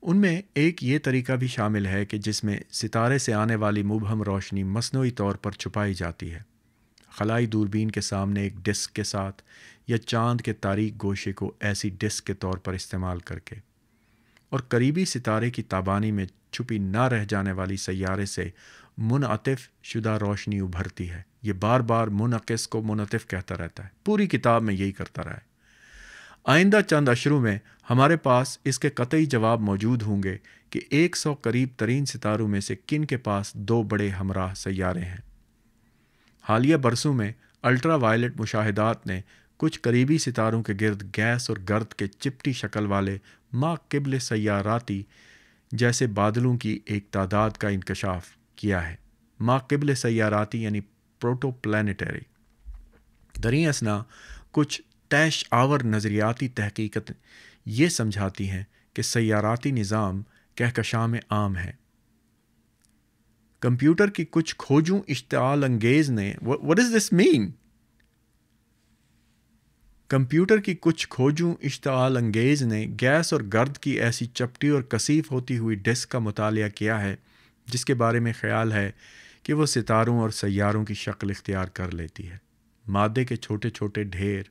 ان میں ایک یہ طریقہ بھی شامل ہے کہ جس میں ستارے سے آنے والی مبہم روشنی مصنوعی طور پر چھپائی جاتی ہے، خلائی دوربین کے سامنے ایک ڈسک کے ساتھ یا چاند کے تاریک گوشے کو ایسی ڈسک کے طور پر استعمال کر کے، اور قریبی ستارے کی تابانی میں چھپی نہ رہ جانے والی سیارے سے منعطف شدہ روشنی ابھرتی ہے۔ یہ بار بار منعکس کو منعطف کہتا رہتا ہے، پوری کتاب میں یہی کرتا رہا ہے۔ آئندہ چند اشروں میں ہمارے پاس اس کے قطعی جواب موجود ہوں گے کہ 100 قریب ترین ستاروں میں سے کن کے پاس 2 بڑے ہمراہ سیارے ہیں۔ حالیہ برسوں میں الٹرا وائلٹ مشاہدات نے کچھ قریبی ستاروں کے گرد گیس اور گرد کے چپٹی شکل والے ما قبل سیاراتی جیسے بادلوں کی ایک تعداد کا انکشاف کیا ہے۔ ما قبل سیاراتی یعنی پروٹو پلانیٹری۔ دریں اثنا کچھ طیش آور نظریاتی تحقیقات یہ سمجھاتی ہیں کہ سیاراتی نظام کہکشاں میں عام ہے۔ کمپیوٹر کی کچھ کھوجوں اشتعال انگیز نے What does this mean؟ Computer کی کچھ کھوجوں اشتعال انگیز نے گیس اور گرد کی ایسی چپٹی اور کثیف ہوتی ہوئی ڈسک کا مطالعہ کیا ہے جس کے بارے میں خیال ہے کہ وہ ستاروں اور سیاروں کی شکل اختیار کر لیتی ہے۔ مادے کے چھوٹے چھوٹے ڈھیر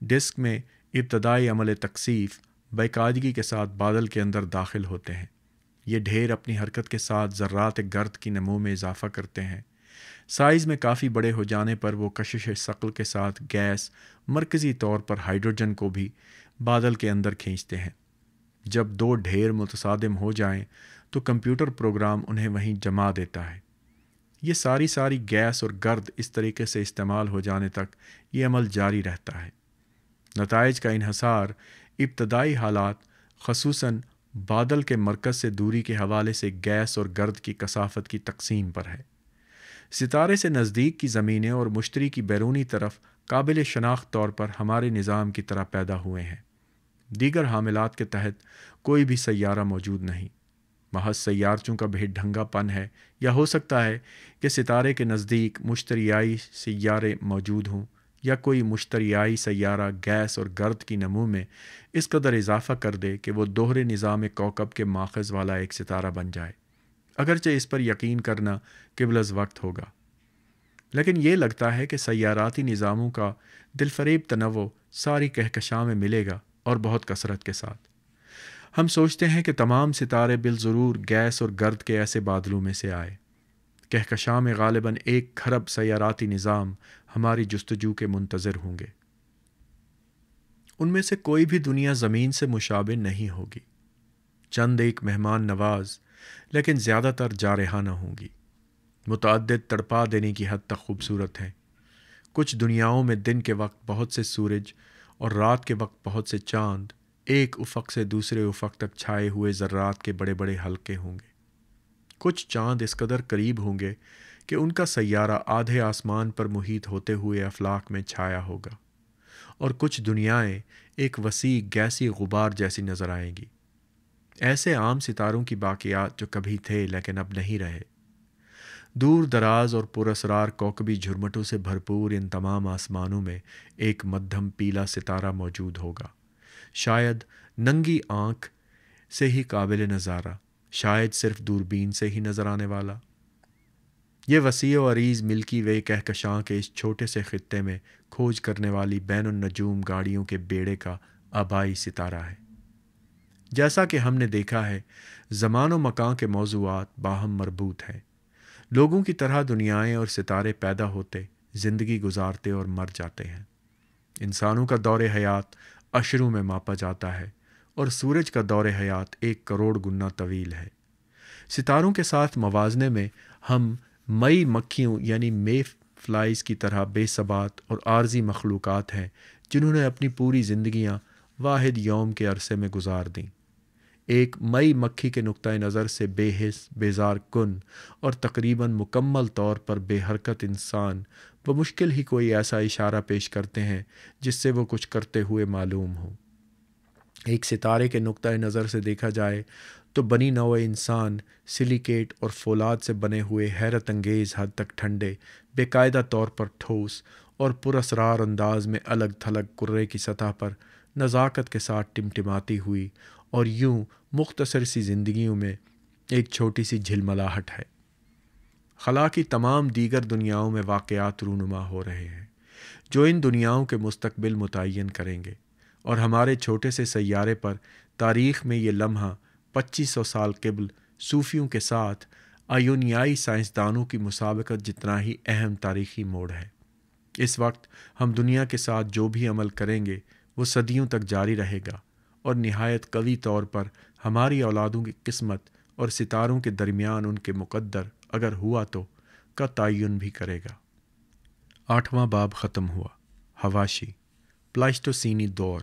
ڈسک میں ابتدائی عمل تکثیف باقاعدگی کے ساتھ بادل کے اندر داخل ہوتے ہیں۔ یہ ڈھیر اپنی حرکت کے ساتھ ذرات گرد کی نمو میں اضافہ کرتے ہیں۔ سائز میں کافی بڑے ہو جانے پر وہ کشش ثقل کے ساتھ گیس، مرکزی طور پر ہائیڈروجن کو بھی بادل کے اندر کھینچتے ہیں۔ جب 2 ڈھیر متصادم ہو جائیں تو کمپیوٹر پروگرام انہیں وہیں جما دیتا ہے۔ یہ ساری گیس اور گرد اس طریقے سے استعمال ہو جانے تک یہ عمل جاری رہتا ہے۔ نتائج کا انحصار ابتدائی حالات خصوصاً بادل کے مرکز سے دوری کے حوالے سے گیس اور گرد کی کثافت کی تقسیم پر ہے۔ ستارے سے نزدیک کی زمینیں اور مشتری کی بیرونی طرف قابل شناخت طور پر ہمارے نظام کی طرح پیدا ہوئے ہیں۔ دیگر حاملات کے تحت کوئی بھی سیارہ موجود نہیں، محض سیارچوں کا بے ڈھنگا پن ہے، یا ہو سکتا ہے کہ ستارے کے نزدیک مشتریائی سیارے موجود ہوں، یا کوئی مشتریائی سیارہ گیس اور گرد کی نمو میں اس قدر اضافہ کر دے کہ وہ دوہرے نظام کوکب کے ماخذ والا ایک ستارہ بن جائے۔ اگرچہ اس پر یقین کرنا قبل از وقت ہوگا، لیکن یہ لگتا ہے کہ سیاراتی نظاموں کا دلفریب تنوع ساری کہکشاں میں ملے گا اور بہت کثرت کے ساتھ۔ ہم سوچتے ہیں کہ تمام ستارے بالضرور گیس اور گرد کے ایسے بادلوں میں سے آئے۔ کہکشاں میں غالباً 1 کھرب سیاراتی نظام ہماری جستجو کے منتظر ہوں گے۔ ان میں سے کوئی بھی دنیا زمین سے مشابہ نہیں ہوگی، چند ایک مہمان نواز لیکن زیادہ تر جارحانہ ہوں گی، متعدد تڑپا دینے کی حد تک خوبصورت ہیں۔ کچھ دنیاؤں میں دن کے وقت بہت سے سورج اور رات کے وقت بہت سے چاند ایک افق سے دوسرے افق تک چھائے ہوئے ذرات کے بڑے بڑے حلقے ہوں گے۔ کچھ چاند اس قدر قریب ہوں گے کہ ان کا سیارہ آدھے آسمان پر محیط ہوتے ہوئے افلاک میں چھایا ہوگا، اور کچھ دنیائیں ایک وسیع گیسی غبار جیسی نظر آئیں گی۔ ایسے عام ستاروں کی باقیات جو کبھی تھے لیکن اب نہیں رہے۔ دور دراز اور پراسرار کوکبی جھرمٹوں سے بھرپور ان تمام آسمانوں میں ایک مدھم پیلا ستارہ موجود ہوگا، شاید ننگی آنکھ سے ہی قابل نظارہ، شاید صرف دوربین سے ہی نظر آنے والا۔ یہ وسیع و عریض ملکی وے کہکشاں کے اس چھوٹے سے خطے میں کھوج کرنے والی بین النجوم گاڑیوں کے بیڑے کا آبائی ستارہ ہے۔ جیسا کہ ہم نے دیکھا ہے، زمان و مکان کے موضوعات باہم مربوط ہیں۔ لوگوں کی طرح دنیائیں اور ستارے پیدا ہوتے، زندگی گزارتے اور مر جاتے ہیں۔ انسانوں کا دور حیات اشروں میں ماپا جاتا ہے، اور سورج کا دور حیات 1 کروڑ گنا طویل ہے۔ ستاروں کے ساتھ موازنے میں ہم مئی مکھیوں یعنی مے فلائز کی طرح بے ثبات اور عارضی مخلوقات ہیں، جنہوں نے اپنی پوری زندگیاں واحد یوم کے عرصے میں گزار دیں۔ ایک مئی مکھی کے نقطہ نظر سے بے حس، بیزار کن اور تقریباً مکمل طور پر بے حرکت انسان بمشکل ہی کوئی ایسا اشارہ پیش کرتے ہیں جس سے وہ کچھ کرتے ہوئے معلوم ہو۔ ایک ستارے کے نقطہ نظر سے دیکھا جائے تو بنی نوع انسان سلیکیٹ اور فولاد سے بنے ہوئے حیرت انگیز حد تک ٹھنڈے، بے قاعدہ طور پر ٹھوس اور پراسرار انداز میں الگ تھلگ کرے کی سطح پر نزاکت کے ساتھ ٹمٹماتی ہوئی اور یوں مختصر سی زندگیوں میں ایک چھوٹی سی جھلملاہٹ ہے۔ خلا کی تمام دیگر دنیاؤں میں واقعات رونما ہو رہے ہیں جو ان دنیاؤں کے مستقبل متعین کریں گے، اور ہمارے چھوٹے سے سیارے پر تاریخ میں یہ لمحہ 2500 سال قبل صوفیوں کے ساتھ آیونیائی سائنسدانوں کی مسابقت جتنا ہی اہم تاریخی موڑ ہے۔ اس وقت ہم دنیا کے ساتھ جو بھی عمل کریں گے وہ صدیوں تک جاری رہے گا، اور نہایت قوی طور پر ہماری اولادوں کی قسمت اور ستاروں کے درمیان ان کے مقدر اگر ہوا تو کا تعین بھی کرے گا۔ 8واں باب ختم ہوا۔ حواشی، پلائسٹوسینی دور،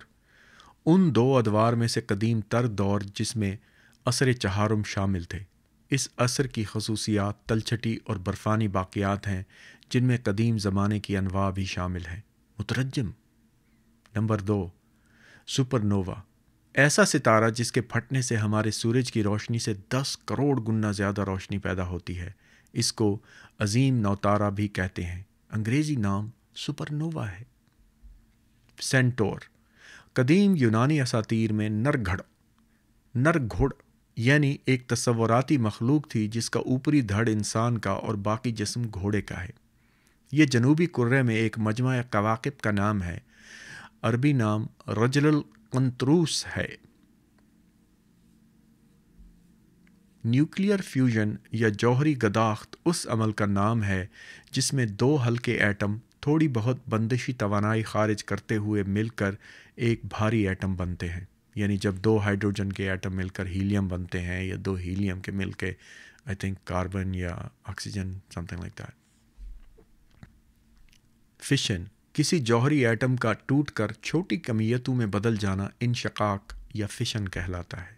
ان 2 ادوار میں سے قدیم تر دور جس میں عصر چہارم شامل تھے۔ اس عصر کی خصوصیات تلچھٹی اور برفانی باقیات ہیں جن میں قدیم زمانے کی انواع بھی شامل ہیں۔ مترجم۔ نمبر 2، سپر نووا، ایسا ستارہ جس کے پھٹنے سے ہمارے سورج کی روشنی سے 10 کروڑ گنا زیادہ روشنی پیدا ہوتی ہے۔ اس کو عظیم نوتارہ بھی کہتے ہیں، انگریزی نام سپر نووا ہے۔ سینٹور، قدیم یونانی اساطیر میں نرگھڑ یعنی ایک تصوراتی مخلوق تھی جس کا اوپری دھڑ انسان کا اور باقی جسم گھوڑے کا ہے۔ یہ جنوبی کرے میں ایک مجمع کواکب کا نام ہے، عربی نام رجل القنطروس ہے۔ نیوکلیئر فیوژن یا جوہری گداخت اس عمل کا نام ہے جس میں 2 ہلکے ایٹم تھوڑی بہت بندشی توانائی خارج کرتے ہوئے مل کر ایک بھاری ایٹم بنتے ہیں، یعنی جب 2 ہائیڈروجن کے ایٹم مل کر ہیلیم بنتے ہیں، یا 2 ہیلیم کے مل کے کاربن یا oxygen something like that. Fission, کسی جوہری ایٹم کا ٹوٹ کر چھوٹی کمیتوں میں بدل جانا انشقاق یا فشن کہلاتا ہے۔